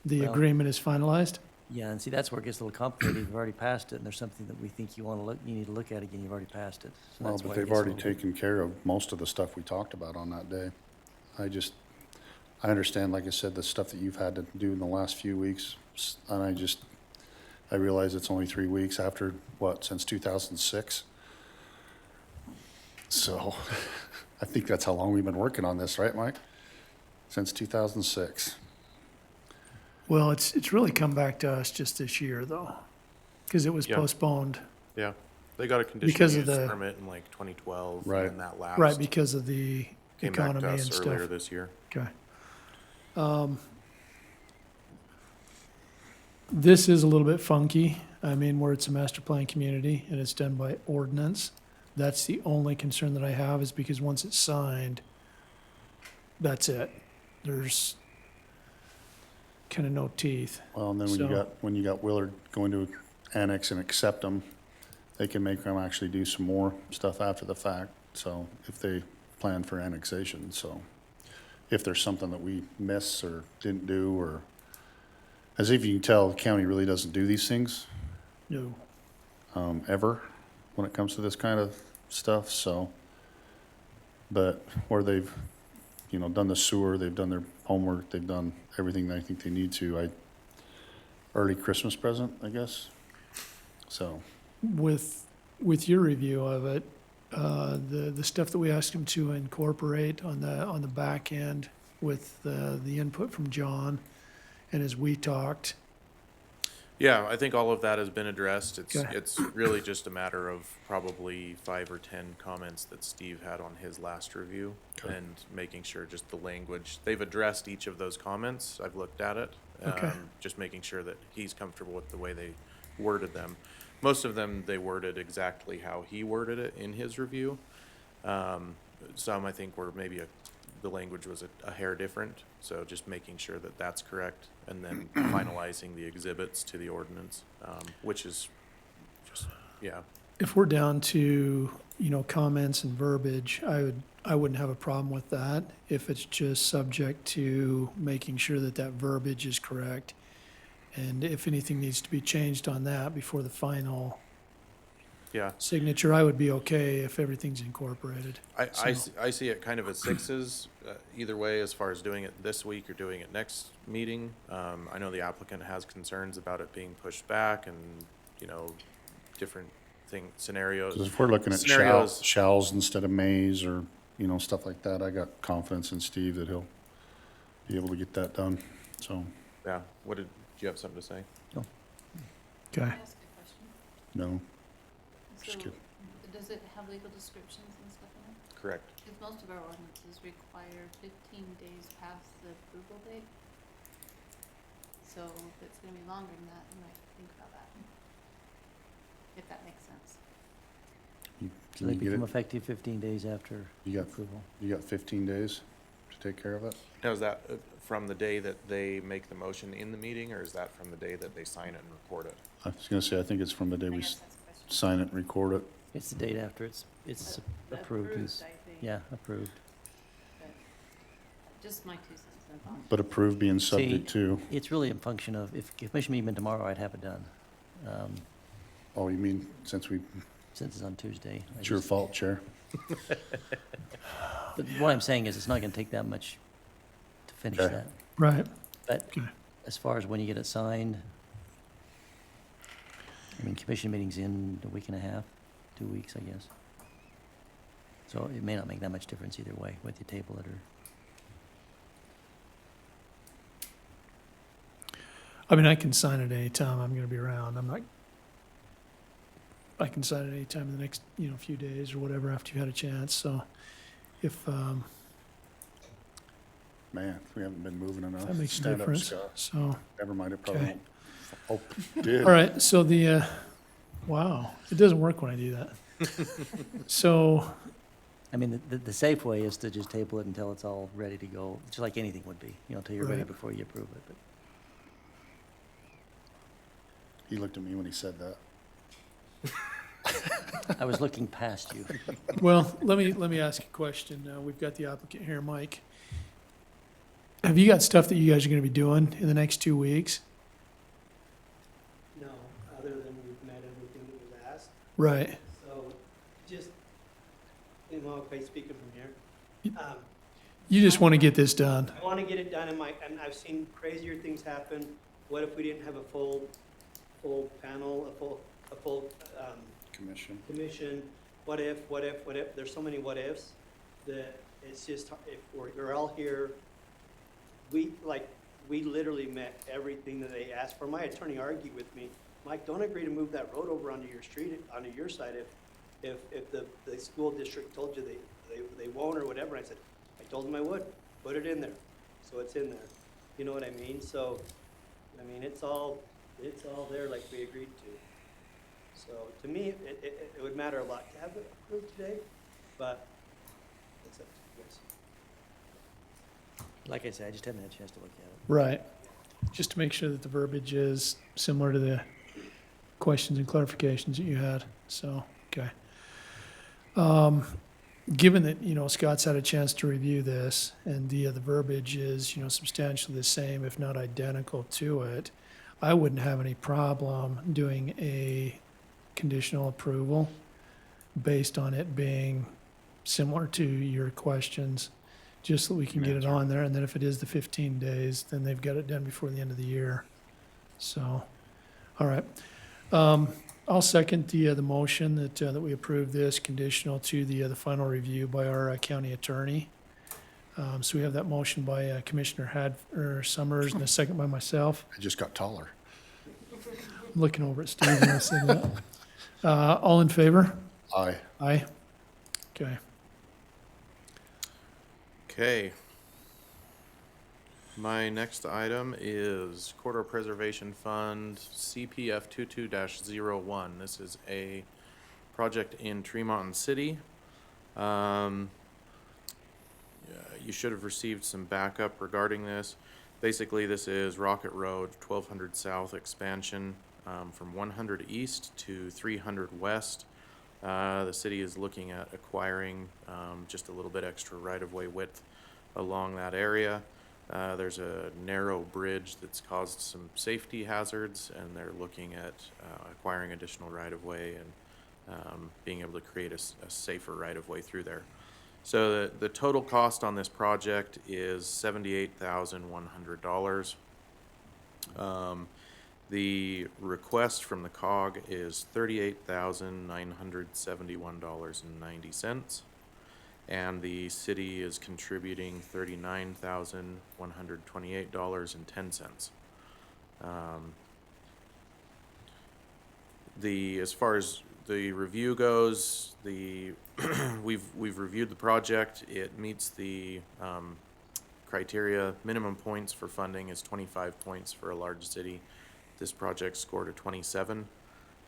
A: the
B: Well-
A: agreement is finalized?
B: Yeah, and see, that's where it gets a little complicated. You've already passed it, and there's something that we think you need to look at again. You've already passed it. So
C: Well,
B: that's
C: but
B: why it
C: they've
B: gets a
C: already
B: little bit-
C: taken care of most of the stuff we talked about on that day. I understand, like I said, the stuff that you've had to do in the last few weeks, and I realize it's only 3 weeks after, since 2006? So, I think that's how long we've been working on this, right, Mike? Since 2006.
A: Well, it's really come back to us just this year, though, because it was
I: Yeah.
A: postponed,
I: Yeah, they got a conditional
A: Because of
I: use
A: the-
I: permit in like 2012,
C: Right.
I: and that lapsed.
A: right, because of the
I: Came back to
A: economy
I: us
A: and stuff.
I: earlier this year.
A: Okay. This is a little bit funky. I mean, where it's a master plan community and it's done by ordinance. That's the only concern that I have, is because once it's signed, that's it. There's kind of no teeth.
C: Well, and then
A: So-
C: when you got Willard going to annex and accept them, they can make them actually do some more stuff after the fact, so, if they plan for annexation, so. If there's something that we miss or didn't do, or, as if you can tell, the county really doesn't do these things,
A: No.
C: ever, when it comes to this kind of stuff, so. But where they've, done the sewer, they've done their homework, they've done everything I think they need to, early Christmas present, I guess, so.
A: With your review of it, the stuff that we asked him to incorporate on the back end with the input from John, and as we talked,
I: Yeah, I think all of that has been addressed.
A: Okay.
I: It's really just a matter of probably 5 or 10 comments that Steve had on his last review,
C: Okay.
I: and making sure just the language, they've addressed each of those comments. I've looked at it.
A: Okay.
I: Just making sure that he's comfortable with the way they worded them. Most of them, they worded exactly how he worded it in his review. Some I think were maybe the language was a hair different, so just making sure that that's correct, and then finalizing the exhibits to the ordinance, which is just, yeah.
A: if we're down to, comments and verbiage, I wouldn't have a problem with that if it's just subject to making sure that that verbiage is correct. And if anything needs to be changed on that before the final
I: Yeah,
A: signature, I would be okay if everything's incorporated.
I: I see it kind of as sixes, either way, as far as doing it this week or doing it next meeting. I know the applicant has concerns about it being pushed back and, different scenarios.
C: 'Cause if we're looking at
I: Scenarios.
C: shalls instead of mays, or, stuff like that, I got confidence in Steve that he'll be able to get that done, so,
I: Yeah, do you have something to say?
A: Okay.
F: Can I ask a question?
C: no.
F: So,
C: Just kidding.
F: does it have legal descriptions and stuff in it?
I: Correct.
F: Because most of our ordinances require 15 days past the approval date. So if it's gonna be longer than that, you might think about that. If that makes sense.
C: You-
B: So
C: Can
B: they
C: you get
B: become
C: it?
B: effective 15 days after
C: You got,
B: approval.
C: you got 15 days to take care of it?
I: Now, is that from the day that they make the motion in the meeting, or is that from the day that they sign it and record it?
C: I was gonna say, I think it's from the day
F: I
C: we
F: guess that's a question.
C: sign it and record it.
B: It's the date after it's approved.
F: Approved,
B: is-
F: I think.
B: Yeah, approved.
F: But just my 2 cents, that's all.
C: But approved being subject to,
B: It's really a function of, if commission meeting tomorrow, I'd have it done.
C: oh, you mean, since
B: Since it's on Tuesday. I
C: it's your
B: just-
C: fault, Chair.
B: But what I'm saying is, it's not gonna take that much to finish
C: Okay.
B: that.
A: Right.
B: But
A: Okay.
B: as far as when you get it signed, commission meeting's in a week and a half, 2 weeks, I guess. So it may not make that much difference either way, whether you table it or.
A: I mean, I can sign it anytime I'm gonna be around. I can sign it anytime in the next, few days or whatever after you've had a chance, so if,
C: Man, we haven't been moving enough.
A: that makes a
C: Stand up,
A: difference,
C: Scott.
A: so.
C: Never mind, it probably
A: Okay.
C: won't. Oh, it did.
A: All right, so wow, it doesn't work when I do that. So,
B: The safe way is to just table it until it's all ready to go, just like anything would be, until you're ready
A: Right.
B: before you approve it. But
C: He looked at me when he said that.
B: I was looking past you.
A: well, let me ask you a question. We've got the applicant here, Mike. Have you got stuff that you guys are gonna be doing in the next 2 weeks? Right.
J: So just, if I speaking from here,
A: You just want to get this done.
J: I want to get it done and I've seen crazier things happen. What if we didn't have a full panel, a full,
C: Commission.
J: commission? What if? There's so many what ifs that it's just, if we're all here, we literally met everything that they asked for. My attorney argued with me, Mike, don't agree to move that road over onto your street, onto your side if the school district told you they won't or whatever. I said, I told them I would, put it in there, so it's in there. You know what I mean? So, I mean, it's all there like we agreed to. So, to me, it would matter a lot to have it approved today, but it's up to you guys.
B: Like I said, I just haven't had a chance to look at it.
A: Right. Just to make sure that the verbiage is similar to the questions and clarifications that you had. So, okay. Given that, Scott's had a chance to review this and the verbiage is, substantially the same, if not identical to it, I wouldn't have any problem doing a conditional approval based on it being similar to your questions, just so we can get it on there. And then if it is the 15 days, then they've got it done before the end of the year. So, all right. I'll second the motion that we approve this conditional to the final review by our county attorney. So we have that motion by Commissioner Summers and a second by myself.
C: I just got taller.
A: I'm looking over at Steve when I said that. All in favor?
C: Aye.
A: Aye. Okay.
I: Okay. My next item is Corridor Preservation Fund CPF 22-01. This is a project in Tremont City. You should have received some backup regarding this. Basically, this is Rocket Road 1200 South expansion from 100 East to 300 West. The city is looking at acquiring just a little bit extra right-of-way width along that area. There's a narrow bridge that's caused some safety hazards, and they're looking at acquiring additional right-of-way and being able to create a safer right-of-way through there. So the total cost on this project is $78,100. The request from the COG is $38,971.90. And the city is contributing $39,128.10. As far as the review goes, we've reviewed the project. It meets the criteria. Minimum points for funding is 25 points for a large city. This project scored a 27.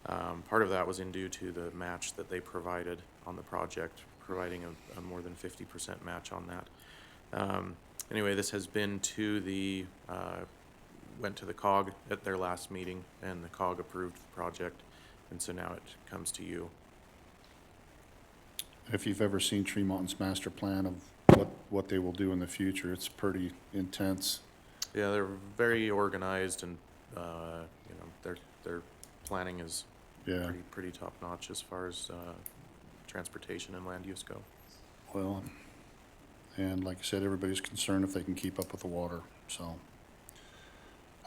I: Part of that was due to the match that they provided on the project, providing a more than 50% match on that. Anyway, this has been went to the COG at their last meeting, and the COG approved the project, and so now it comes to you.
C: If you've ever seen Tremont's master plan of what they will do in the future, it's pretty intense.
I: Yeah, they're very organized, and their planning is
C: Yeah.
I: pretty top notch as far as transportation and land use go.
C: Well, and like I said, everybody's concerned if they can keep up with the water, so.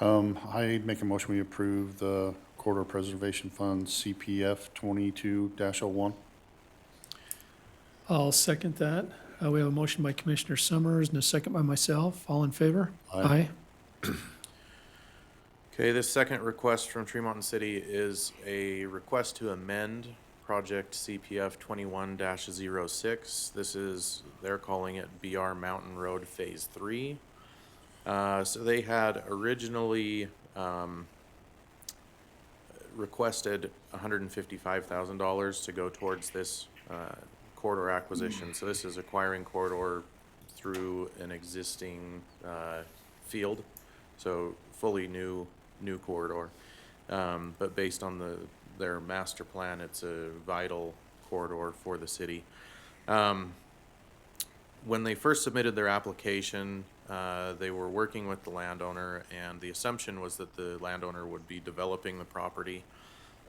C: I make a motion we approve the Corridor Preservation Fund CPF 22-01.
A: I'll second that. We have a motion by Commissioner Summers and a second by myself. All in favor?
C: Aye.
I: Okay, this second request from Tremont City is a request to amend project CPF 21-06. This is, they're calling it BR Mountain Road Phase 3. So they had originally requested $155,000 to go towards this corridor acquisition. So this is acquiring corridor through an existing field, so fully new corridor. But based on their master plan, it's a vital corridor for the city. When they first submitted their application, they were working with the landowner, and the assumption was that the landowner would be developing the property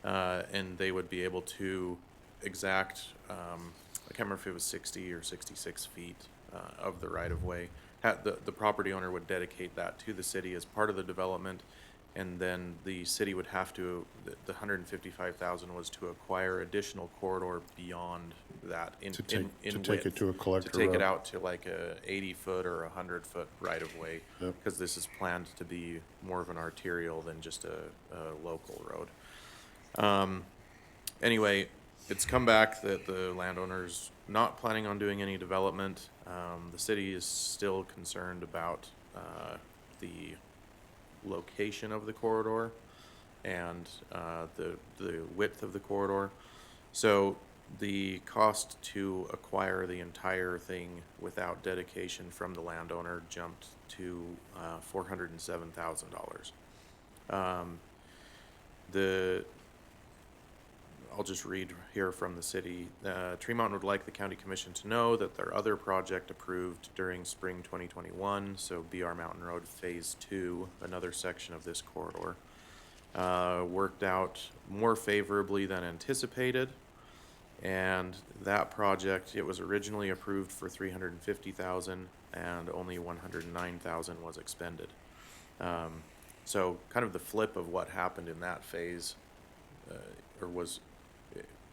I: and they would be able to exact, I can't remember if it was 60 or 66 feet of the right-of-way. The property owner would dedicate that to the city as part of the development, and then the city would have to, the 155,000 was to acquire additional corridor beyond that in
C: To take
I: width.
C: it to a collector
I: To take it
C: road.
I: out to like a 80-foot or 100-foot right-of-way,
C: Yep.
I: because this is planned to be more of an arterial than just a local road. Anyway, it's come back that the landowner's not planning on doing any development. The city is still concerned about the location of the corridor and the width of the corridor. So the cost to acquire the entire thing without dedication from the landowner jumped to $407,000. I'll just read here from the city. Tremont would like the county commission to know that their other project approved during spring 2021, so BR Mountain Road Phase 2, another section of this corridor, worked out more favorably than anticipated. And that project, it was originally approved for $350,000 and only $109,000 was expended. So kind of the flip of what happened in that phase,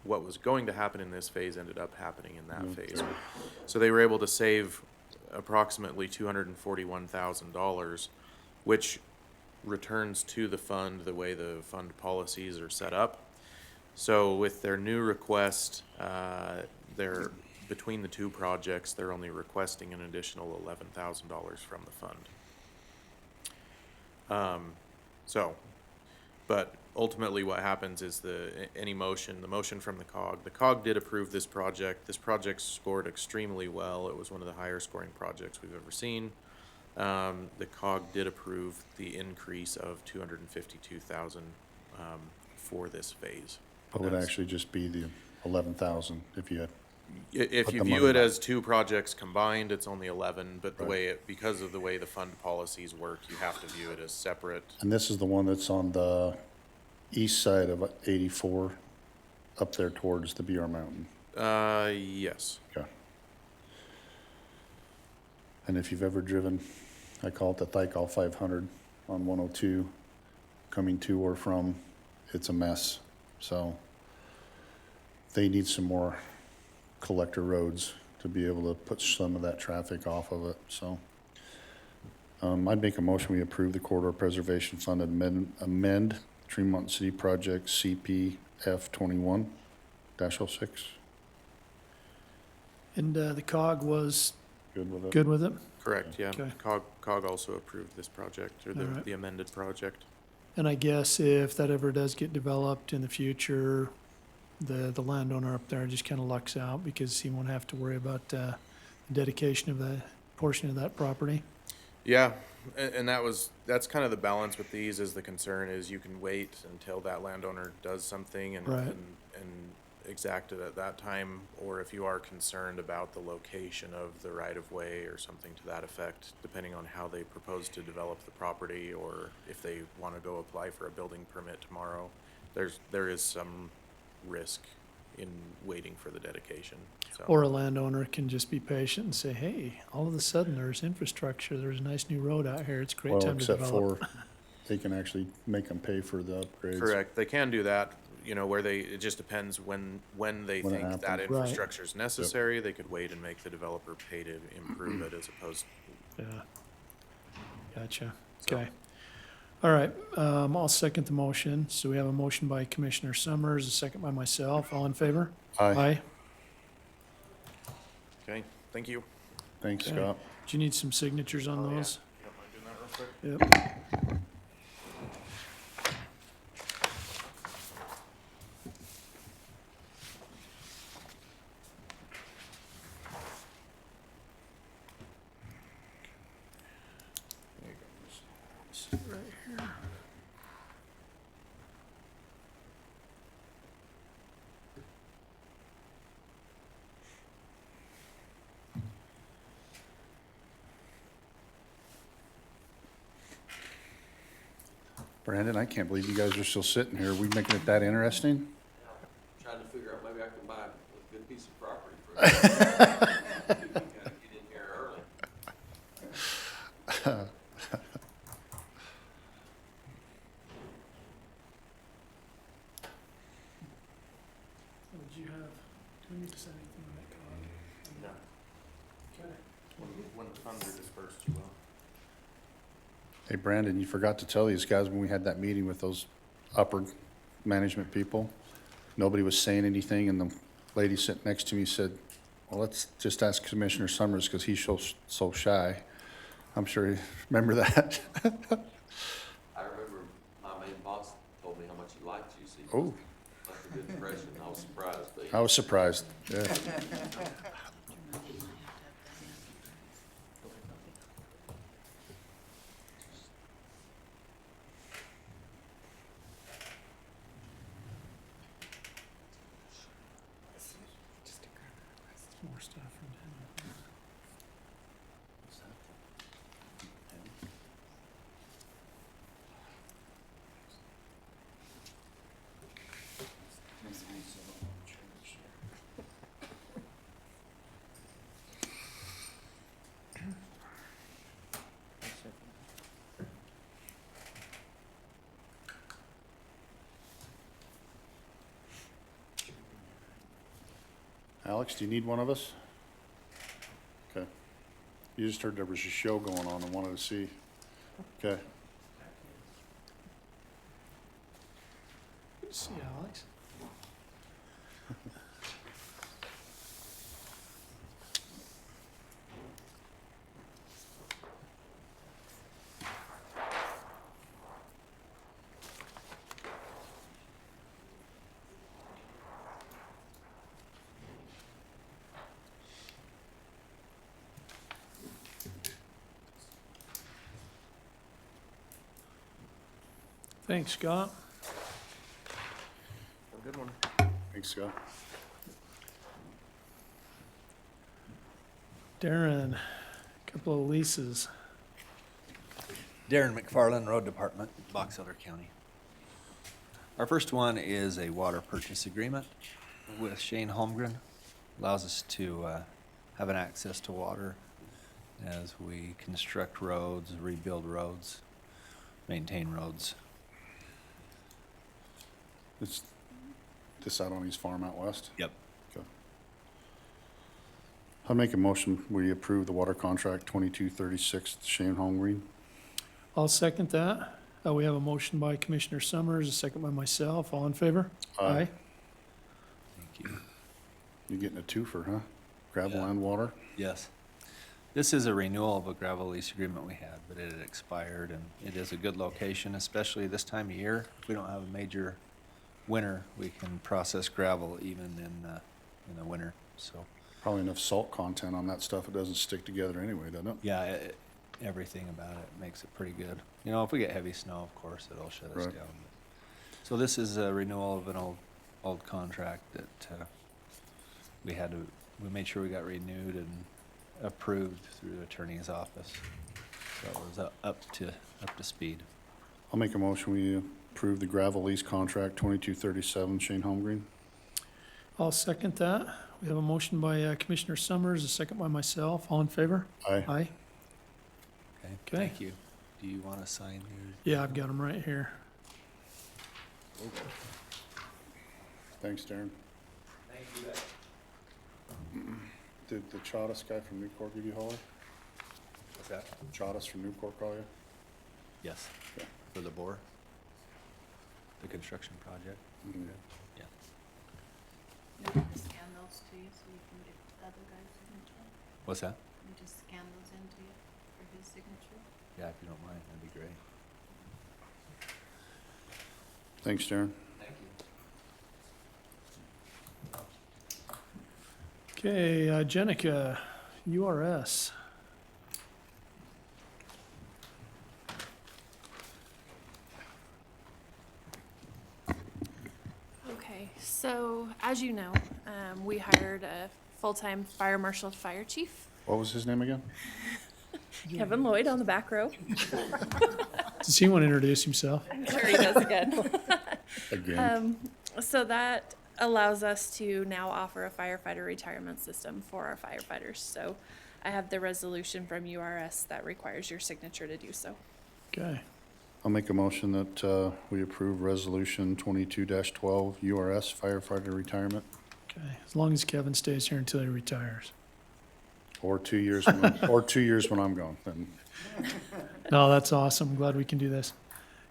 I: what was going to happen in this phase ended up happening in that phase. So they were able to save approximately $241,000, which returns to the fund the way the fund policies are set up. So with their new request, they're between the two projects, they're only requesting an additional $11,000 from the fund. But ultimately what happens is the motion from the COG did approve this project. This project scored extremely well. It was one of the higher scoring projects we've ever seen. The COG did approve the increase of $252,000 for this phase.
C: It would actually just be the 11,000 if you had.
I: If
C: Put
I: you
C: the
I: view
C: money
I: it
C: back.
I: as two projects combined, it's only 11, but
C: Right.
I: because of the way the fund policies work, you have to view it as separate.
C: And this is the one that's on the east side of 84, up there towards the BR Mountain.
I: Yes.
C: Okay. And if you've ever driven, I call it the Thykol 500 on 102, coming to or from, it's a mess. So they need some more collector roads to be able to put some of that traffic off of it, so. I'd make a motion, we approve the corridor preservation fund amend Tremont City Project CPF 21-06.
A: And the COG was
C: Good with it?
A: good with it?
I: Correct, yeah.
A: Okay.
I: COG also approved this project, or
A: All right.
I: the amended project.
A: And I guess if that ever does get developed in the future, the landowner up there just kind of lucks out because he won't have to worry about the dedication of the portion of that property.
I: Yeah, and that's kind of the balance with these, is the concern is you can wait until that landowner does something and
A: Right.
I: and exact it at that time, or if you are concerned about the location of the right-of-way or something to that effect, depending on how they propose to develop the property, or if they want to go apply for a building permit tomorrow, there is some risk in waiting for the dedication, so.
A: Or a landowner can just be patient and say, hey, all of a sudden there's infrastructure, there's a nice new road out here, it's a great
C: Well,
A: time to
C: except
A: develop.
C: for, they can actually make them pay for the upgrades.
I: Correct, they can do that, where it just depends when they
C: When it
I: think that
C: happens.
A: Right.
I: infrastructure is necessary. They could wait and make the developer pay to improve it, as opposed,
A: Yeah. Gotcha.
I: so.
A: Okay. All right, I'll second the motion. So we have a motion by Commissioner Summers, a second by myself. All in favor?
C: Aye.
I: Okay, thank you.
C: Thanks,
A: Okay.
C: Scott.
A: Do you need some signatures on
I: Oh, yeah.
A: those?
I: You don't mind doing that real quick?
A: Yep. Sit right here.
C: Brandon, I can't believe you guys are still sitting here. Are we making it that interesting?
G: Trying to figure out, maybe I can buy a good piece of property for it. Get in here early.
A: Did you have, do we need to say anything on that card?
I: No.
A: Okay.
I: When the funds are dispersed, you will.
C: Hey, Brandon, you forgot to tell these guys when we had that meeting with those upper management people, nobody was saying anything, and the lady sitting next to me said, well, let's just ask Commissioner Summers, because he's so shy. I'm sure you remember that.
G: I remember my main boss told me how much he liked you, so you
C: Oh,
G: left a good impression. I was surprised, but.
C: I was surprised, yeah.
A: More stuff from him.
C: Alex, do you need one of us? Okay. You just heard there was a show going on and wanted to see. Okay.
A: Good to see you, Alex. Thanks, Scott.
I: Have a good one.
C: Thanks, Scott.
A: Darren, a couple of leases.
K: Darren McFarland, Road Department, Box Elder County. Our first one is a water purchase agreement with Shane Holmgren. Allows us to have an access to water as we construct roads, rebuild roads, maintain roads.
C: It's this out on his farm out west?
K: Yep.
C: Okay. I make a motion, we approve the water contract 2236 Shane Holmgreen.
A: I'll second that. We have a motion by Commissioner Summers, a second by myself. All in favor?
C: Aye.
K: Thank you.
C: You're getting a twofer, huh? Gravel
K: Yeah.
C: and water?
K: Yes. This is a renewal of a gravel lease agreement we had, but it had expired, and it is a good location, especially this time of year. If we don't have a major winter, we can process gravel even in the winter, so.
C: Probably enough salt content on that stuff, it doesn't stick together anyway, doesn't it?
K: Yeah, everything about it makes it pretty good. You know, if we get heavy snow, of course, it'll shut us
C: Right.
K: down. So this is a renewal of an old contract that we made sure we got renewed and approved through the attorney's office. So it was up to speed.
C: I'll make a motion, we approve the gravel lease contract 2237 Shane Holmgreen.
A: I'll second that. We have a motion by Commissioner Summers, a second by myself. All in favor?
C: Aye.
A: Aye.
K: Okay,
A: Okay.
K: thank you. Do you want to sign your?
A: Yeah, I've got them right here.
C: Thanks, Darren. Did the Chavez guy from Newport give you a holler?
K: What's that?
C: Chavez from Newport call you?
K: Yes,
C: Okay.
K: for the bore, the construction project.
C: Mhm.
K: Yeah.
F: You want to scan those to you so you can get the other guy's signature?
K: What's that?
F: You just scan those into you for his signature?
K: Yeah, if you don't mind, that'd be great.
C: Thanks, Darren.
K: Thank you.
A: Okay, Jenica, URS.
L: Okay, so as you know, we hired a full-time fire marshal fire chief,
C: What was his name again?
L: Kevin Lloyd, on the back row.
A: Does he want to introduce himself?
L: I'm sure he does good.
C: Again,
L: So that allows us to now offer a firefighter retirement system for our firefighters. So I have the resolution from URS that requires your signature to do so.
A: Okay,
C: I'll make a motion that we approve Resolution 22-12 URS firefighter retirement,
A: okay. As long as Kevin stays here until he retires.
C: or 2 years, or 2 years when I'm gone. Then
A: No, that's awesome. Glad we can do this.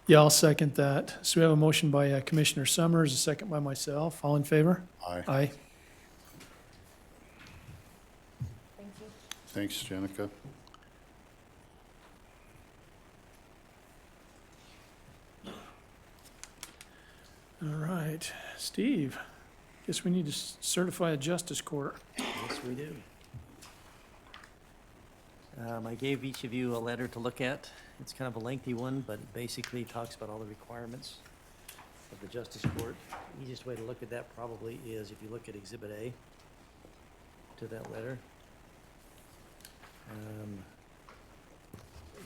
A: Yeah, I'll second that. So we have a motion by Commissioner Summers, a second by myself. All in favor?
C: aye.
A: Aye.
L: Thank you.
C: Thanks, Jenica.
A: All right, Steve, guess we need to certify a justice court.
B: Yes, we do. I gave each of you a letter to look at. It's kind of a lengthy one, but it basically talks about all the requirements of the justice court. Easiest way to look at that probably is if you look at Exhibit A to that letter.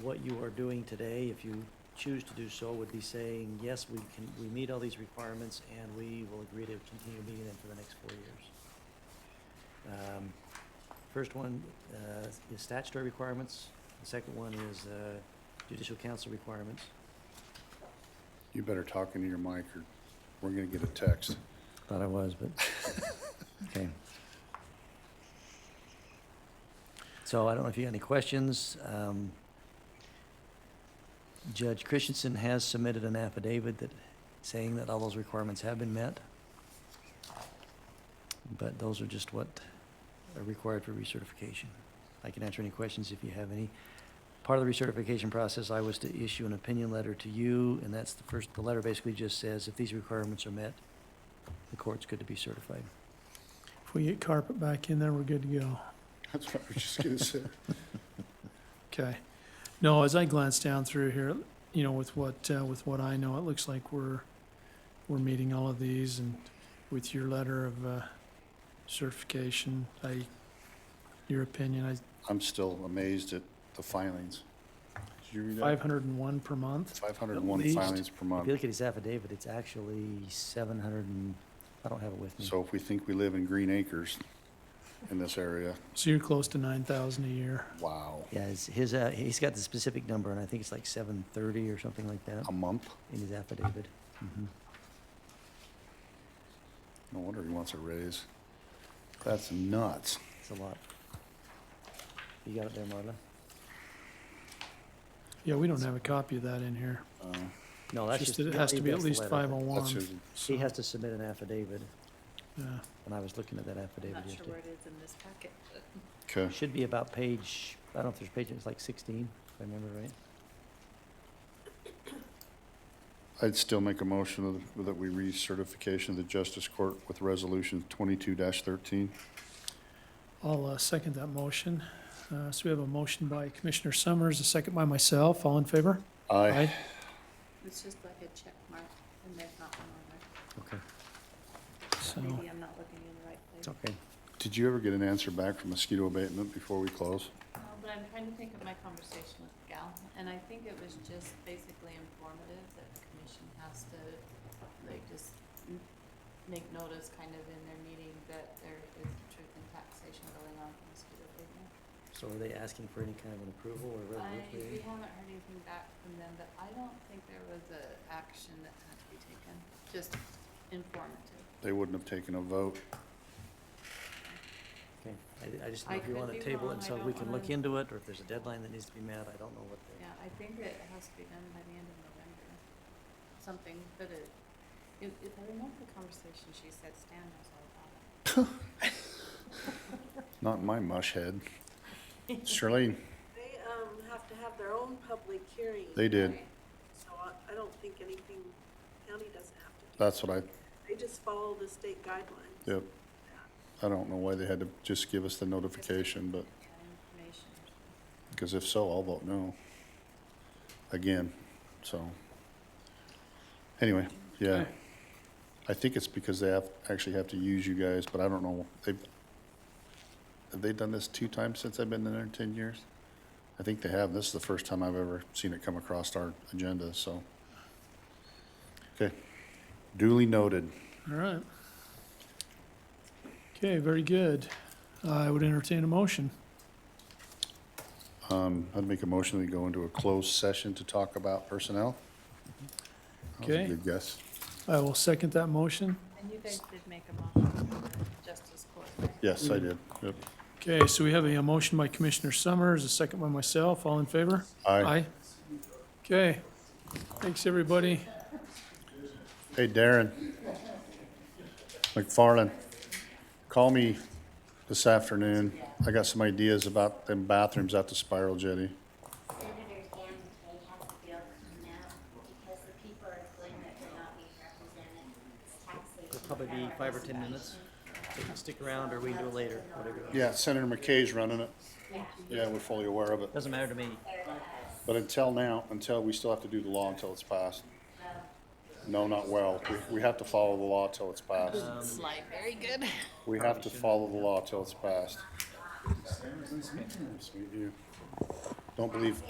B: What you are doing today, if you choose to do so, would be saying, yes, we meet all these requirements and we will agree to continue meeting them for the next 4 years. First one is statutory requirements. The second one is judicial council requirements.
C: You better talk into your mic or we're gonna get a text.
B: Thought I was, but, okay. So I don't know if you have any questions. Judge Christensen has submitted an affidavit that, saying that all those requirements have been met. But those are just what are required for recertification. I can answer any questions if you have any. Part of the recertification process, I was to issue an opinion letter to you, and that's the letter basically just says if these requirements are met, the court's good to be certified.
A: If we get carpet back in there, we're good to go.
C: That's what I was just gonna say.
A: Okay. No, as I glance down through here, you know, with what I know, it looks like we're meeting all of these, and with your letter of certification, your opinion,
C: I'm still amazed at the filings. Did you read that?
A: 501 per month.
C: 501
A: At least.
C: filings per
B: If
C: month.
B: you look at his affidavit, it's actually 700 and, I don't have it with me.
C: So if we think we live in Green Acres in this area,
A: So you're close to 9,000 a year.
C: wow,
B: Yeah, he's got the specific number, and I think it's like 730 or something like that
C: a month?
B: in his affidavit. Mhm.
C: No wonder he wants a raise. That's nuts.
B: It's a lot. You got it there, Marla?
A: Yeah, we don't have a copy of that in here.
B: No, that's
A: Just
B: just.
A: that it has to be at
B: that's the
A: least
B: letter.
A: 501.
C: That's his,
B: He has to submit an affidavit,
A: Yeah.
B: and I was looking at that
F: I'm
B: affidavit
F: not sure
B: yesterday.
F: where it is in this packet, but
C: okay.
B: It should be about page, I don't know if there's page, it's like 16, if I remember right.
C: I'd still make a motion that we recertification of the Justice Court with Resolution 22-13.
A: I'll second that motion. So we have a motion by Commissioner Summers, a second by myself. All in favor?
C: Aye.
F: it's just like a check mark, and there's not one on there.
B: Okay,
A: So,
F: Maybe I'm not looking in the right
B: it's
F: place.
B: okay.
C: Did you ever get an answer back from mosquito abatement before we close?
F: But I'm trying to think of my conversation with the gal, and I think it was just basically informative that the commission has to, like, just make notice kind of in their meeting that there is truth in taxation going on for mosquito abatement.
B: So are they asking for any kind of an approval or
F: We
B: resolution?
F: haven't heard anything back from them, but I don't think there was a action that had to be taken, just informative.
C: They wouldn't have taken a vote.
B: Okay, I just
F: I
B: know if you
F: could
B: want to
F: be
B: table
F: wrong,
B: it
F: I
B: so we
F: don't
B: can look
F: wanna-
B: into it, or if there's a deadline that needs to be met, I don't know what the.
F: Yeah, I think it has to be done by the end of November, something, but if I remember the conversation, she said Stan knows all about it.
C: Not in my mush head. Charlene,
H: They, have to have their own public hearing.
C: they did.
F: Right.
H: So I don't think anything, county doesn't have to do.
C: That's what
H: They just follow the state guidelines.
C: yep. I don't know why they had to just give us the notification, but,
F: Information or something.
C: because if so, I'll vote no. Again, so. Anyway, yeah.
A: Okay.
C: I think it's because they actually have to use you guys, but I don't know. Have they done this 2 times since I've been in there in 10 years? I think they have. This is the first time I've ever seen it come across our agenda, so. Okay, duly noted.
A: All right. Okay, very good. I would entertain a motion.
C: I'd make a motion that we go into a closed session to talk about personnel. That was a
A: Okay.
C: good guess.
A: I will second that motion.
F: And you guys did make a motion for justice court, right?
C: Yes, I did. Yep.
A: Okay, so we have a motion by Commissioner Summers, a second by myself. All in favor?
C: Aye.
A: Okay. Thanks, everybody.
C: Hey, Darren McFarland, call me this afternoon. I got some ideas about them bathrooms at the Spiral Jetty.
M: Senators Dan McKay has a bill coming out because the people are feeling that they're not being represented. It's taxation.
B: It'll probably be 5 or 10 minutes. So you can stick around or we can do it later, whatever.
C: Yeah, Senator McKay's running it. Yeah, we're fully aware of it.
B: Doesn't matter to me.
C: But until we still have to do the law until it's passed. No, not well. We have to follow the law till it's passed.
F: Slide, very good.
C: We have to follow the law till it's passed. Nice to meet you. Don't believe